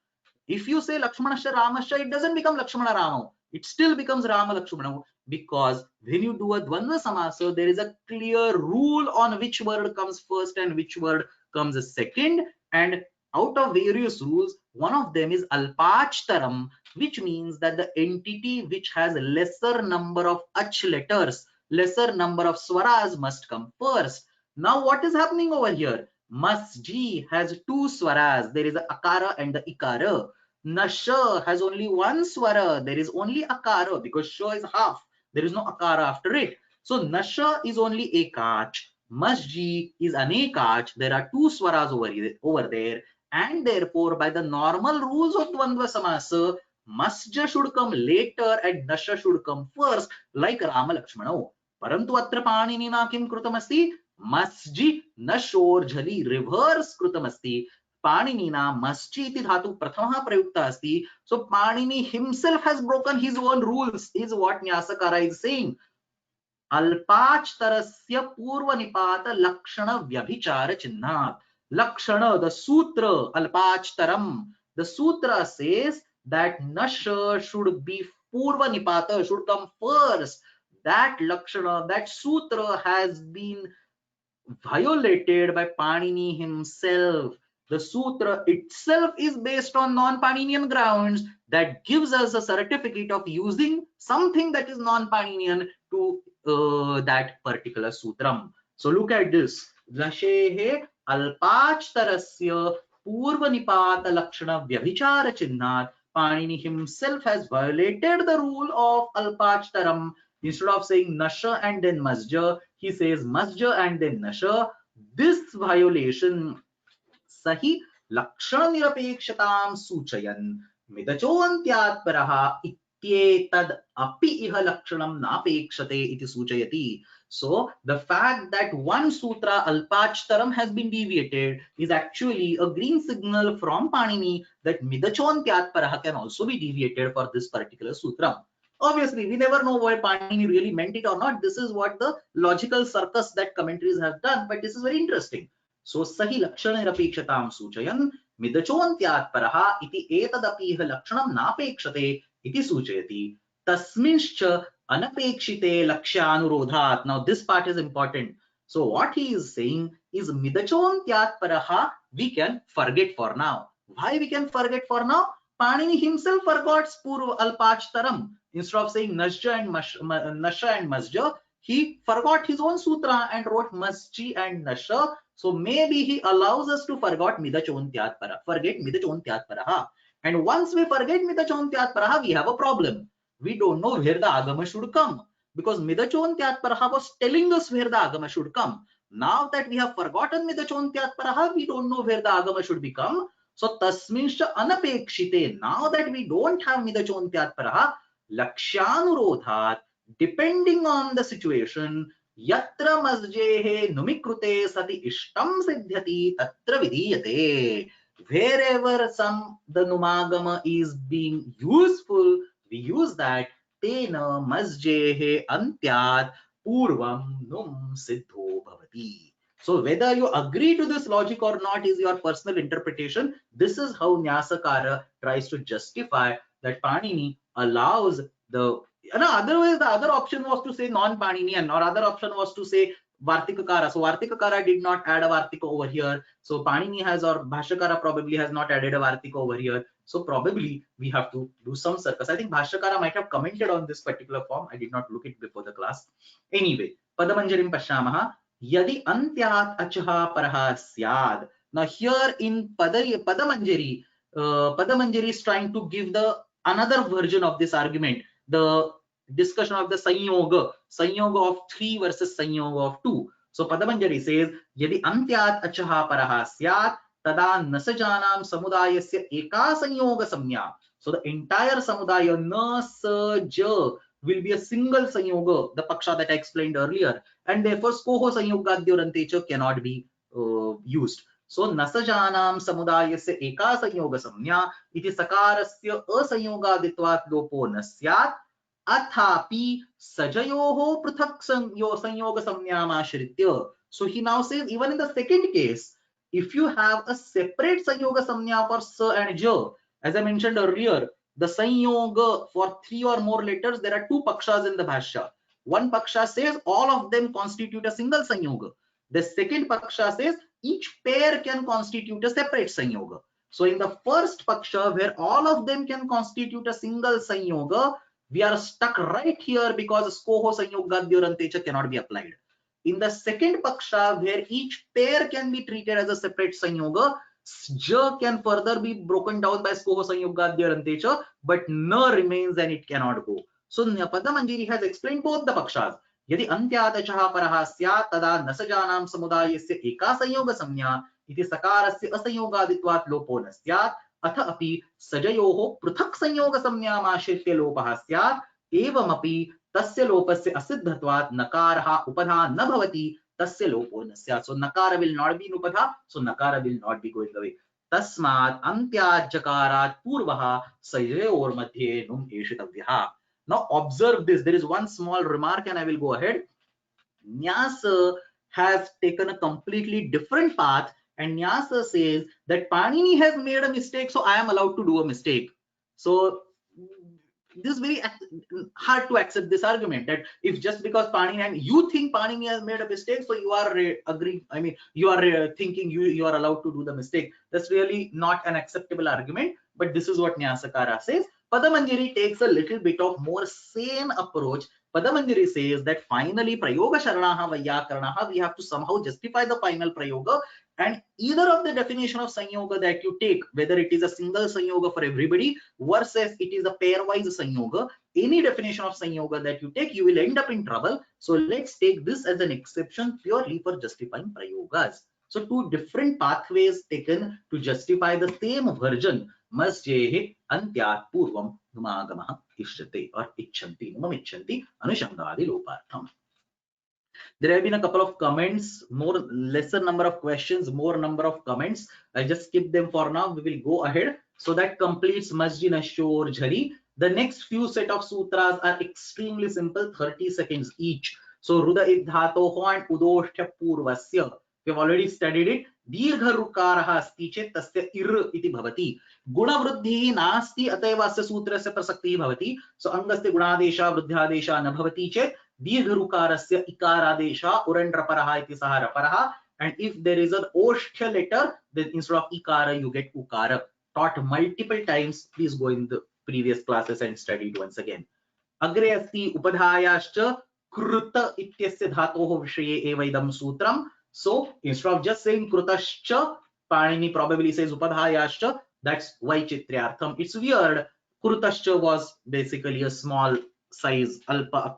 If you say Lakshmanascha Ramascha, it doesn't become Lakshmana Rama. It still becomes Rama Lakshmanau, because when you do a Dvandva Samasa, there is a clear rule on which word comes first and which word comes second, and out of various rules, one of them is Alpachtaram, which means that the entity which has a lesser number of ach letters, lesser number of swaras must come first. Now what is happening over here? Masji has two swaras. There is the akara and the ikara. Nasha has only one swara. There is only akara because sha is half. There is no akara after it. So nasha is only ekach. Masji is anekach. There are two swaras over there. And therefore, by the normal rules of Dvandva Samasa, Masja should come later and Nasha should come first, like Rama Lakshmana. Parantu atra Paninina kim krutamasti? Masji Nashorjali reverse krutamasti. Paninina Masji iti dhatu prathamaha prayukta asti. So Panini himself has broken his own rules, is what Nyasakara is saying. Alpachtarasya purva nipata lakshana vyabhichara chinnat. Lakshana, the sutra, Alpachtaram. The sutra says that Nasha should be purva nipata, should come first. That lakshana, that sutra has been violated by Panini himself. The sutra itself is based on non-Paninian grounds that gives us a certificate of using something that is non-Paninian to that particular sutram. So look at this. Nashehe alpachtarasya purvanipata lakshana vyabhichara chinnat. Panini himself has violated the rule of alpachtaram. Instead of saying nasha and then masja, he says masja and then nasha. This violation sahi lakshana nirapekshatam suchayan midachoantyat paraha ityetad api iha lakshanam napekshate iti suchayati. So the fact that one sutra alpachtaram has been deviated is actually a green signal from Panini that midachoantyat paraha can also be deviated for this particular sutra. Obviously, we never know what Panini really meant it or not. This is what the logical circus that commentaries have done, but this is very interesting. So sahi lakshana nirapekshatam suchayan midachoantyat paraha iti etadapi lakshanam napekshate iti suchayati tasminscha anapekshite lakshyanurodhat. Now this part is important. So what he is saying is midachoantyat paraha we can forget for now. Why we can forget for now? Panini himself forgot purva alpachtaram. Instead of saying nasja and nasha and masja, he forgot his own sutra and wrote masji and nasha. So maybe he allows us to forget midachoantyat paraha. And once we forget midachoantyat paraha, we have a problem. We don't know where the agama should come, because midachoantyat paraha was telling us where the agama should come. Now that we have forgotten midachontiyat paraha, we don't know where the agama should become. So tasminscha anapekshite, now that we don't have midachontiyat paraha, lakshanurodhat, depending on the situation, yatra masjehe numikrute sati ishtam siddhyati tatra vidhiyate. Wherever the numagama is being useful, we use that. Tena masjehe antyat purvam num siddho bhavati. So whether you agree to this logic or not is your personal interpretation. This is how Nyasakara tries to justify that Panini allows the, otherwise the other option was to say non-Paninian, or other option was to say Vartikakara. So Vartikakara did not add a Vartika over here. So Panini has, or Bhashyakara probably has not added a Vartika over here. So probably we have to do some circus. I think Bhashyakara might have commented on this particular form. I did not look it before the class. Anyway, Padamanjarim Pashyamaha, Yadi Antyat Achaha Paraha Syad. Now here in Padamanjari, Padamanjari is trying to give the another version of this argument, the discussion of the Sanyoga of 3 versus Sanyoga of 2. So Padamanjari says, Yadi Antyat Achaha Paraha Syat, Tada Nasajanam Samudayasya Eka Sanyoga Samya. So the entire Samudaya Nasaja will be a single Sanyoga, the Paksha that I explained earlier, and therefore Skoho Sanyogadyorantecha cannot be used. So Nasajanam Samudayasya Eka Sanyoga Samya iti Sakarasya Asanyogaditvat lopo nasyat athapi sajayoho pruthak sanyoga samyamashritya. So he now says, even in the second case, if you have a separate sanyoga samnya for sa and ja, as I mentioned earlier, the sanyoga for 3 or more letters, there are 2 pakshas in the bhashya. One paksha says all of them constitute a single sanyoga. The second paksha says each pair can constitute a separate sanyoga. So in the first paksha, where all of them can constitute a single sanyoga, we are stuck right here because Skoho Sanyogadyorantecha cannot be applied. In the second paksha, where each pair can be treated as a separate sanyoga, ja can further be broken down by Skoho Sanyogadyorantecha, but na remains and it cannot go. So Padamanjari has explained both the pakshas. Yadi antyadachaha paraha syat tada nasajanam samudayasya eka sanyoga samnya iti sakarasya asanyogaditvat lopo nasyat अथ अपि सजयोः पृथक् संयोग संज्ञामाश्रित्य लोपः स्यात् एवमपि तस्य लोपस्य असिद्धत्वात् नकारः उपधा न भवति तस्य लोपो न स्यात्. So nakara will not be in upadha, so nakara will not be going away. तस्मात् अन्त्यात् जकारात् पूर्वः सजयोर् मध्ये नुम् एषितव्यः. Now observe this. There is one small remark and I will go ahead. Nyasa has taken a completely different path, and Nyasa says that Panini has made a mistake, so I am allowed to do a mistake. So this is very hard to accept this argument, that if just because Panini, and you think Panini has made a mistake, so you are agreeing, I mean, you are thinking you are allowed to do the mistake. That's really not an acceptable argument, but this is what Nyasakara says. Padamanjari takes a little bit of more sane approach. Padamanjari says that finally Prayoga Sharanaha Vayyakaranaha, we have to somehow justify the final Prayoga, and either of the definition of Sanyoga that you take, whether it is a single Sanyoga for everybody versus it is a pairwise Sanyoga, any definition of Sanyoga that you take, you will end up in trouble. So let's take this as an exception purely for justifying Prayogas. So 2 different pathways taken to justify the same version. Masjehe antyat purvam numagamaha ishyate or ichhanti numam ichhanti anushangadi lopartham. There have been a couple of comments, lesser number of questions, more number of comments. I just skip them for now. We will go ahead. So that completes Masjid Ashur Jhari. The next few set of sutras are extremely simple, 30 seconds each. So Ruda Idhatoho and Udoshtya Purvasya. We have already studied it. Dirgha Rukaraha asti chet tasya ir iti bhavati. Guna vruddhi nasti atayvasya sutrasya prasakti bhavati. So angasya gunadesha vruddhyadesha na bhavati chet Dirgharukarasya ikaradesha urandraparaha iti saharaparaha. And if there is an oshtya letter, then instead of ikara you get ukara. Taught multiple times. Please go in the previous classes and study it once again. Agre asti upadhayascha kruta ityasya dhatoho vishaye eva idam sutram. So instead of just saying krutascha, Panini probably says upadhayascha. That's vaichitryaartham. It's weird. Krutascha was basically a small size alpa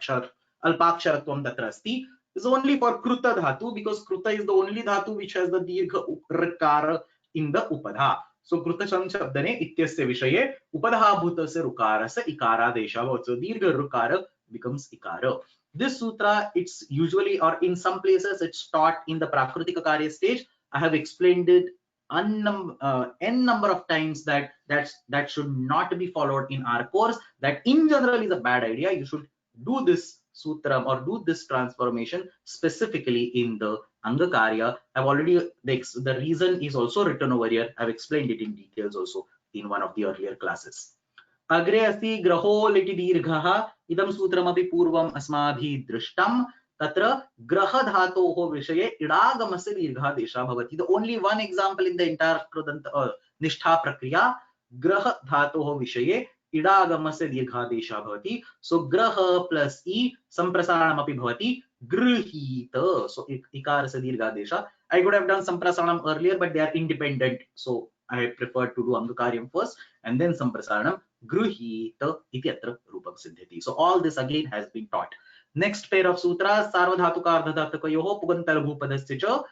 aksharatvam tatra asti. is only for kruta dhatu, because kruta is the only dhatu which has the dirgha rkara in the upadha. So krutasham shabdane ityasya vishaye upadha bhutasya rukarasya ikaradesha bhavati. So dirgha rukara becomes ikara. This sutra, it's usually, or in some places, it's taught in the prakritika karya stage. I have explained it n number of times that that should not be followed in our course. That in general is a bad idea. You should do this sutra or do this transformation specifically in the Angakarya. I've already, the reason is also written over here. I've explained it in details also in one of the earlier classes. अग्रे अस्ति ग्रहो लिटि दीर्घः इदं सूत्रमपि पूर्वम् अस्माभिः दृष्टं तत्र ग्रह धातोः विषये इडागमस्य दीर्घादेशः भवति. The only one example in the entire कृदन्त निष्ठा प्रक्रिया ग्रह धातोः विषये इडागमस्य दीर्घादेशः भवति. So ग्रह plus e सम्प्रसारणमपि भवति गृहीत. So इकारस्य दीर्घादेशः. I could have done सम्प्रसारणम earlier, but they are independent, so I prefer to do Angakaryam first and then Samprasaranam. Gruhita iti atra rupam siddhati. So all this again has been taught. Next pair of sutras, sarvadhatuka ardhadhatukayoho pugantalabhupadasya cha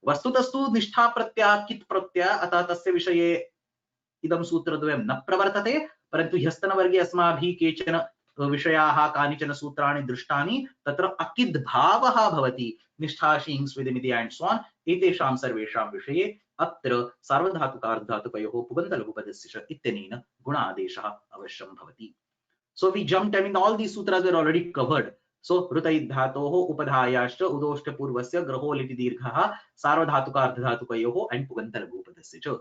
vastutastu nishtha pratyaya kit pratyaya अतः तस्य विषये इदं सूत्रद्वयं न प्रवर्तते, परन्तु ह्यस्तनवर्गे अस्माभिः केचन विषयाः कानिचन सूत्राणि दृष्टानि तत्र अकिद् भावः भवति निष्ठाशीं स्विदिमिति and so on. एतेषां सर्वेषां विषये अत्र सार्वधातुकार्धधातुकयोः पुगन्तलघुपदस्य इत्यनेन गुणादेशः अवश्यं भवति. So we jumped, I mean all these sutras were already covered. So ऋतैः धातोः उपधायाश्च उदोष्टपूर्वस्य ग्रहो लिटि दीर्घः सार्वधातुकार्धधातुकयोः and पुगन्तलघुपदस्य च.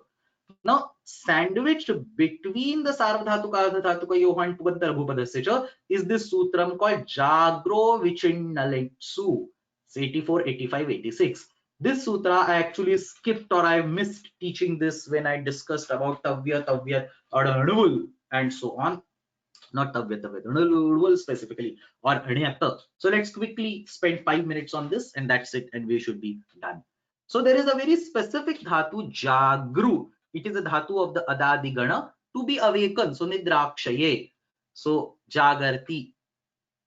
Now sandwiched between the सार्वधातुकार्धधातुकयोः and पुगन्तलघुपदस्य च is this sutram called Jagro Vichinnalitsu. 84, 85, 86. This sutra I actually skipped, or I missed teaching this when I discussed about Tavya, or Anuvul and so on. Not Tavya, Anuvul specifically, or Anyata. So let's quickly spend 5 minutes on this and that's it, and we should be done. So there is a very specific dhatu, Jagru. It is a dhatu of the Adadigana to be awakened. So Nidrakshaye. So Jagarti.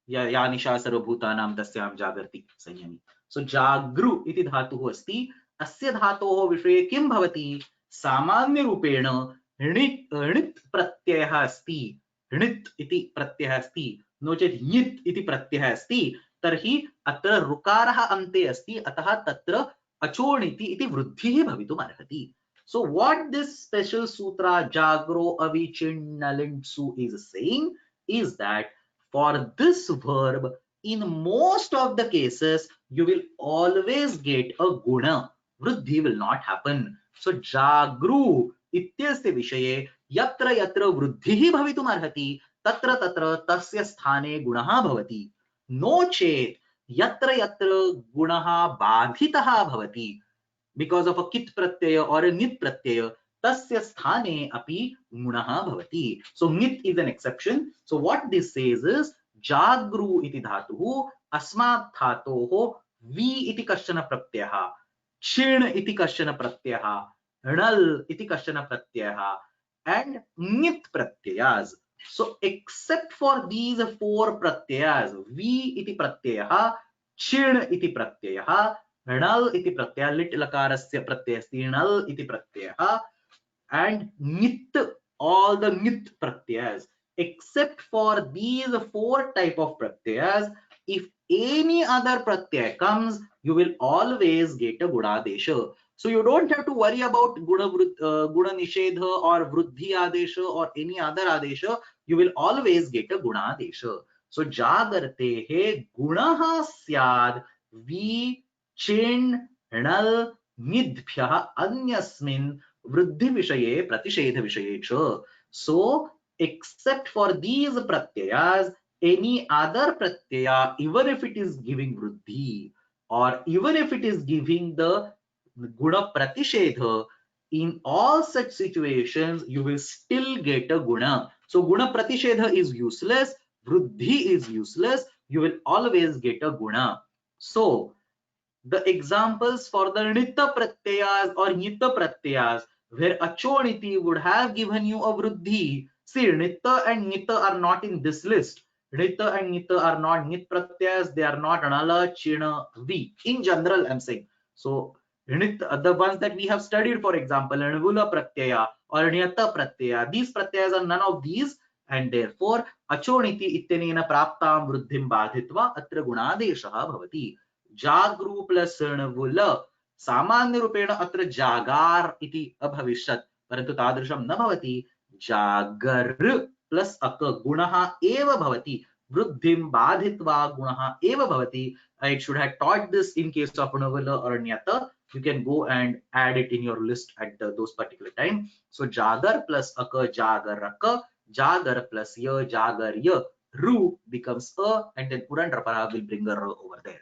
या निशा सर्वभूतानां तस्यां जागर्ति संयमी. सो जागृ इति धातुः अस्ति. अस्य धातोः विषये किं भवति? सामान्य रूपेण णित् प्रत्ययः अस्ति. णित् इति प्रत्ययः अस्ति, नो चेत् ञित् इति प्रत्ययः अस्ति. तर्हि अत्र ऋकारः अन्ते अस्ति, अतः तत्र अचोणिति इति वृद्धिः भवितुम् अर्हति. So what this special sutra Jagro Avichinnalintsu is saying is that for this verb, in most of the cases, you will always get a guna. Vruddhi will not happen. So Jagru ityasya vishaye yatra yatra vruddhihi bhavitum arhati tatra tatra tasya sthane gunaha bhavati. No chet yatra yatra gunaha badhitaha bhavati. Because of a kit pratyaya or a nit pratyaya, tasya sthane api gunaha bhavati. So nit is an exception. So what this says is Jagru iti dhatuhu asmat dhatoho vi iti kashchana pratyaya, chin iti kashchana pratyaya, णल iti kashchana pratyaya, and nit pratyayas. So except for these four pratyayas, vi iti pratyaya, chin iti pratyaya, णल iti pratyaya, lit lakarasya pratyayasti णल iti pratyaya, and nit, all the nit pratyayas. Except for these four type of pratyayas, if any other pratyaya comes, you will always get a Gunadesha. So you don't have to worry about Guna Nishedha or Vruddhi Adesha or any other Adesha. You will always get a Gunadesha. So Jagartehe Gunaha Syad Vi Chin Nal Nidbhyaha Anyasmin Vruddhi Vishaye Pratishedha Vishaye Cha. So except for these pratyayas, any other pratyaya, even if it is giving vruddhi or even if it is giving the guna pratishedha, in all such situations you will still get a guna. So guna pratishedha is useless, vruddhi is useless, you will always get a guna. So the examples for the nita pratyayas or nita pratyayas where achoniti would have given you a vruddhi. See, nita and nita are not in this list. Rit and Nit are not Nit pratyas, they are not Nala, China, V. In general, I'm saying. So, Nit, the ones that we have studied, for example, Nvula pratyaya or Nyata pratyaya, these pratyas are none of these, and therefore, Achoniti ittenena praptam vruddhim badhitva atra gunadeshaha bhavati. Jagru plus Nvula सामान्य रूपेण अत्र जागार इति अभविष्यत्, परन्तु तादृशं न भवति. जागर plus अक गुणः एव भवति, वृद्धिं बाधित्वा गुणः एव भवति. I should have taught this in case of Navula or Nyata. You can go and add it in your list at those particular time. So jagar plus aka jagaraka, jagar plus ya jagar ya, ru becomes a, and then Purandrapara will bring a r over there.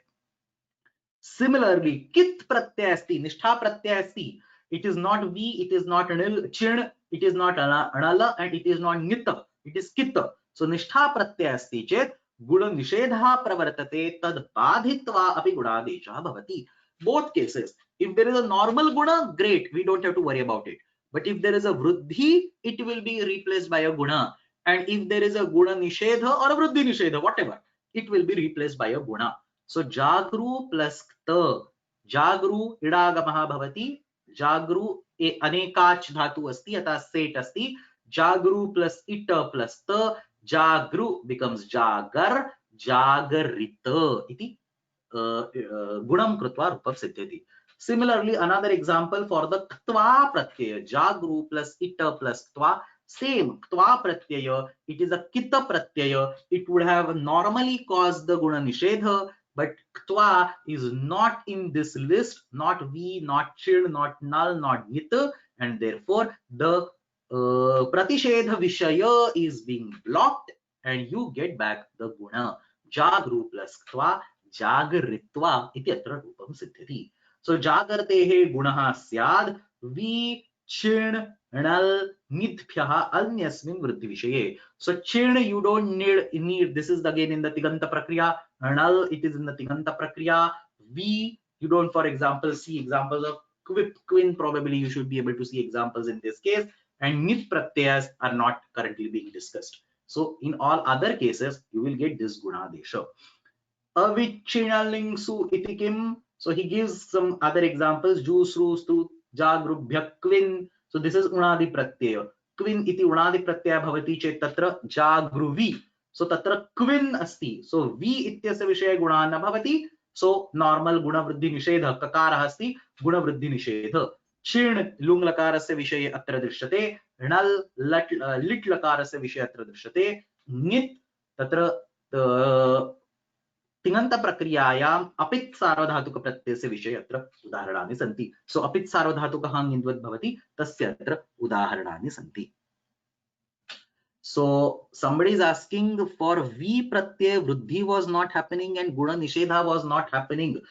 Similarly, kit pratyay asti, nishtha pratyay asti. It is not v, it is not nil, chin, it is not anala, and it is not nita. It is kita. So nishtha pratyay asti chet guna nishedha pravartate tad badhitva api gunadesha bhavati. Both cases. If there is a normal guna, great, we don't have to worry about it. But if there is a vruddhi, it will be replaced by a guna. And if there is a guna nishedha or a vruddhi nishedha, whatever, it will be replaced by a guna. So jagru plus kta, jagru idagamah bhavati, jagru anekach dhatu asti अतः set asti, jagru plus ita plus ta, jagru becomes jagar, jagarita iti gunam krutva rupam siddhyati. Similarly, another example for the ktva pratyaya, jagru plus ita plus ktva, same ktva pratyaya, it is a kita pratyaya, it would have normally caused the guna nishedha, but ktva is not in this list, not v, not chid, not null, not nit, and therefore the pratishedha vishaya is being blocked, and you get back the guna. Jagru plus ktva, jagaritva iti atra rupam siddhyati. So jagartehe gunaha syad v chin nal nidbhyah anyasmin vriddhi vishaye. So chin you don't need, this is again in the tiganta prakriya. Nal, it is in the tiganta prakriya. V, you don't, for example, see examples of quip, quin, probably you should be able to see examples in this case, and nit pratyas are not currently being discussed. So in all other cases, you will get this gunadesha. Avichinalingsu itikim. So he gives some other examples. Jusru stu jagrubhya quin. So this is unadi pratyaya. Quin iti unadi pratyaya bhavati chet tatra jagruvi. So tatra quin asti. So v ityasya vishaya guna na bhavati. So normal guna vriddhi nishedha kakara asti guna vriddhi nishedha. Chin lung lakarasya vishaye atra drishyate. Nal lit lakarasya vishaye atra drishyate. Nit tatra तिङन्त प्रक्रियायाम् अपित् सार्वधातुक प्रत्ययस्य विषये अत्र उदाहरणानि सन्ति. सो अपित् सार्वधातुकः ङिन्वद् भवति तस्य अत्र उदाहरणानि सन्ति. So somebody is asking for v pratyay vruddhi was not happening and guna nishedha was not happening.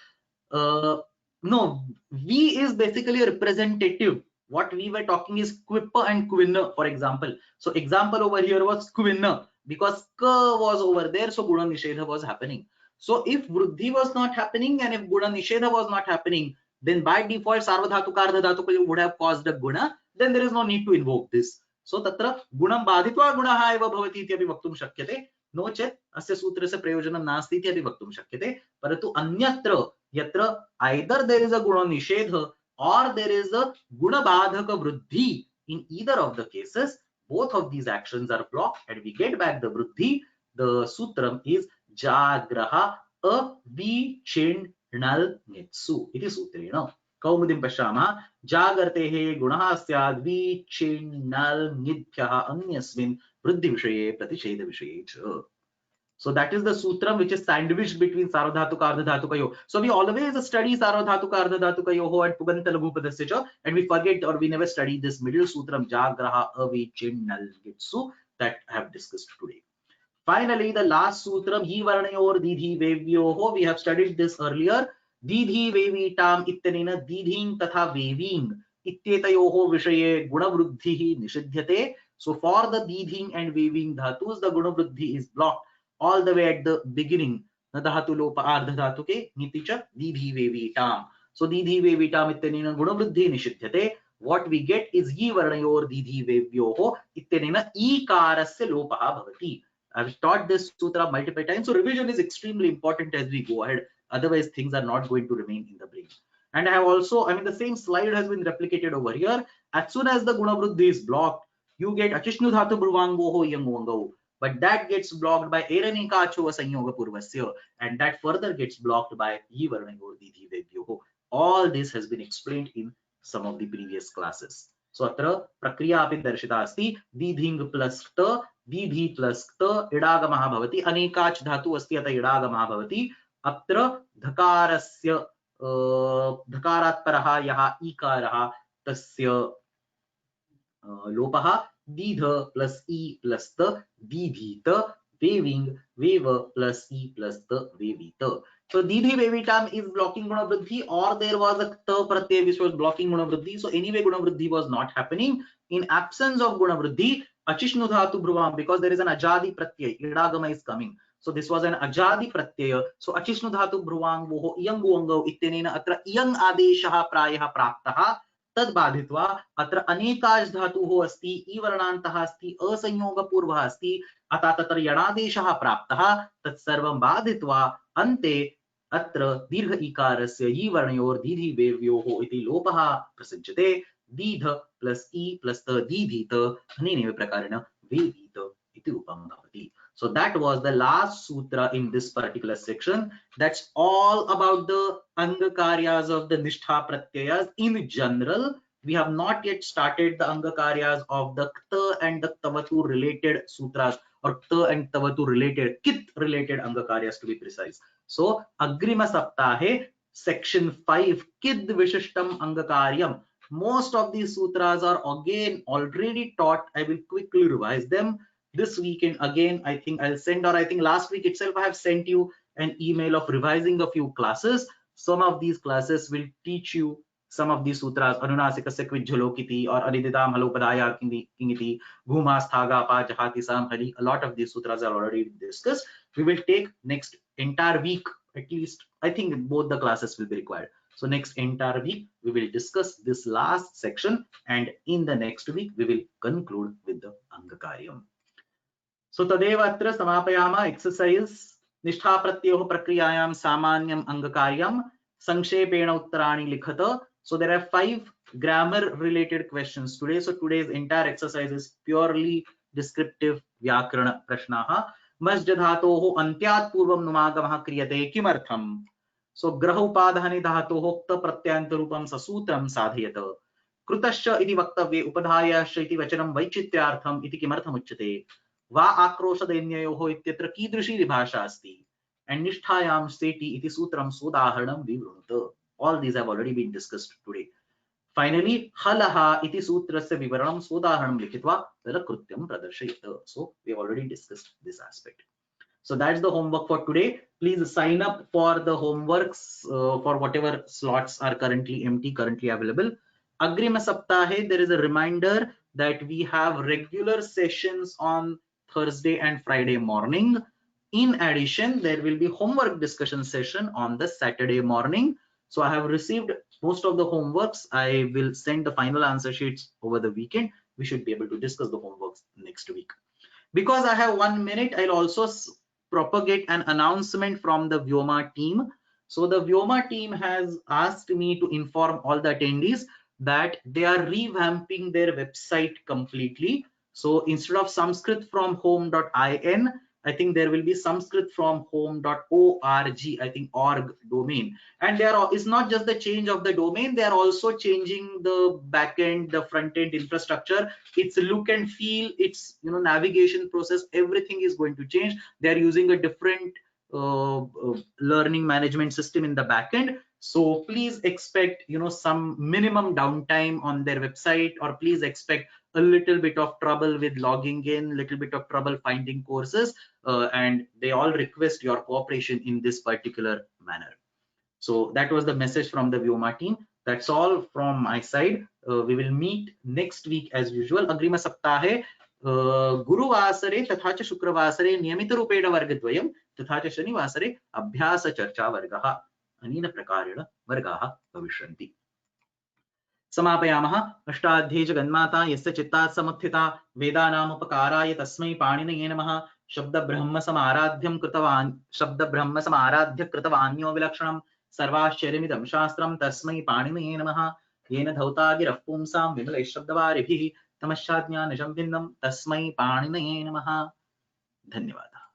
No, v is basically a representative. What we were talking is quipper and quinner, for example. So example over here was quinner because k was over there, so guna nishedha was happening. So if vruddhi was not happening and if guna nishedha was not happening, then by default sarvadhatuka ardhadhatuka would have caused a guna. Then there is no need to invoke this. So tatra gunam badhitva gunaha eva bhavati iti api vaktum shakyate. No chet asya sutrasya prayojanam nasti iti api vaktum shakyate. Parantu anyatra yatra either there is a guna nishedha or there is a guna badhaka vruddhi. In either of the cases, both of these actions are blocked and we get back the vruddhi. The sutram is jagraha avichinal nitsu iti sutrena. Kaumudim pashyamah jagartehe gunaha syad vichinal nidbhyah anyasmin vriddhi vishaye pratishedha vishaye cha. So that is the sutram which is sandwiched between sarvadhatuka ardhadhatukayo. So we always study sarvadhatuka ardhadhatukayo and puganta laghupadasya cha, and we forget or we never study this middle sutram jagraha avichinal nitsu that I have discussed today. Finally, the last sutram, hi varnayor didhi vevyoho, we have studied this earlier. Didhi vevitam ittanena didhing tatha veving ityetayoho vishaye gunavruddhihi nishidhyate. So for the didhing and veving dhatus, the gunavruddhi is blocked all the way at the beginning. Na dhatu lopa ardha dhatuke niticha didhi vevitam. So didhi vevitam ittanena gunavruddhi nishidhyate. What we get is hi varnayor didhi vevyoho ittanena ikarasya lopaha bhavati. I've taught this sutra multiple times, so revision is extremely important as we go ahead. Otherwise, things are not going to remain in the brain. And I have also, I mean, the same slide has been replicated over here. As soon as the guna vriddhi is blocked, you get achishnu dhatu brvangoho yango, but that gets blocked by eranikacho sanyoga purvasya, and that further gets blocked by yivarnayor didhi vedyoho. All this has been explained in some of the previous classes. So atra prakriya api darshita asti, didhing plus ta, didhi plus ta, idagamah bhavati, anekach dhatu asti ata idagamah bhavati, अत्र धकारस्य धकारात् परः यः ईकारः तस्य लोपः दीध plus ई plus त दीधीत वेविंग वेव प्लस ई प्लस त वेवित. So didhi vevitam is blocking guna vriddhi, or there was a ta pratyay which was blocking guna vriddhi. So anyway guna vriddhi was not happening. In absence of guna vriddhi, achishnu dhatu bhruvam, because there is an ajadi pratyay, idagama is coming. So this was an ajadi pratyaya. So achishnu dhatu bhruvang voho iyang guangau ittenena atra iyang adeshah prayah praptah तद बाधित्वा अत्र अनेकाच धातुः अस्ति, ईवर्णान्तः अस्ति, असंयोगपूर्वः अस्ति, अतः तत्र यणादेशः प्राप्तः, तत्सर्वं बाधित्वा अन्ते अत्र दीर्घ इकारस्य ईवर्णयोर् दीधि वेव्योः इति लोपः प्रसज्यते. दीध प्लस ई प्लस त दीधीत अनेनैव प्रकारेण वेवीत इति रूपं भवति. So that was the last sutra in this particular section. That's all about the anga karyas of the nishtha pratyayas in general. We have not yet started the anga karyas of the kta and the ktavatu related sutras, or kta and ktavatu related, kit related anga karyas to be precise. So agrima saptahe section 5 kid vishishtam anga karyam. Most of these sutras are again already taught. I will quickly revise them. This weekend again, I think I'll send, or I think last week itself I have sent you an email of revising a few classes. Some of these classes will teach you some of these sutras, Anunasikasya Kvijhalokiti or Aniditam Halopadaya Kingiti, Bhumasthaga Pa Jahati Sam Hari. A lot of these sutras are already discussed. We will take next entire week, at least I think both the classes will be required. So next entire week we will discuss this last section, and in the next week we will conclude with the Angakaryam. So तदेव अत्र समापयामः. Exercise निष्ठा प्रत्ययोः प्रक्रियायां सामान्यम् अंगकार्यं संक्षेपेण उत्तराणि लिखत. So there are 5 grammar related questions today. So today's entire exercise is purely descriptive व्याकरण प्रश्नाः. मज्ज धातोः अन्त्यात् पूर्वं नुमागमः क्रियते किमर्थम्? So ग्रह उपादाने धातोः क्त प्रत्ययान्त रूपं ससूत्रं साधयत. कृतश्च इति वक्तव्ये उपधायाश्च इति वचनं वैचित्र्यार्थम् इति किमर्थमुच्यते? वा आक्रोशदैन्ययोः इत्यत्र कीदृशी विभाषा अस्ति? And निष्ठायां सेटि इति सूत्रं सोदाहरणं विवृणुत. All these have already been discussed today. Finally, हलः इति सूत्रस्य विवरणं सोदाहरणं लिखित्वा तदकृत्यं प्रदर्शयत. So we have already discussed this aspect. So that's the homework for today. Please sign up for the homeworks for whatever slots are currently empty, currently available. Agrima Saptahe, there is a reminder that we have regular sessions on Thursday and Friday morning. In addition, there will be homework discussion session on the Saturday morning. So I have received most of the homeworks. I will send the final answer sheets over the weekend. We should be able to discuss the homeworks next week. Because I have 1 minute, I'll also propagate an announcement from the Vyoma team. So the Vyoma team has asked me to inform all the attendees that they are revamping their website completely. So instead of Sanskrit from home.in, I think there will be Sanskrit from home.org, I think org domain. And it's not just the change of the domain, they are also changing the backend, the front end infrastructure, its look and feel, its navigation process, everything is going to change. They are using a different learning management system in the backend. So please expect some minimum downtime on their website, or please expect a little bit of trouble with logging in, little bit of trouble finding courses, and they all request your cooperation in this particular manner. So that was the message from the Vyoma team. That's all from my side. We will meet next week as usual. Agrima Saptahe गुरुवासरे तथा च शुक्रवासरे नियमितरूपेण वर्गद्वयं तथा च शनिवासरे अभ्यास चर्चा वर्गः अनेन प्रकारेण वर्गाः भविष्यन्ति. समापयामः. अष्टाध्यायी जगन्माता यस्य चित्तात् समुत्थिता वेदानामुपकाराय तस्मै पाणिनये नमः. शब्द ब्रह्म समाराध्य कृतवान्यो विलक्षणं सर्वाश्चर्यमिदं शास्त्रं तस्मै पाणिनये नमः। येन धौता गिरः पुंसां विमलैः शब्दवारिभिः तमश्चाज्ञानशं भिन्नं तस्मै पाणिनये नमः। धन्यवादः।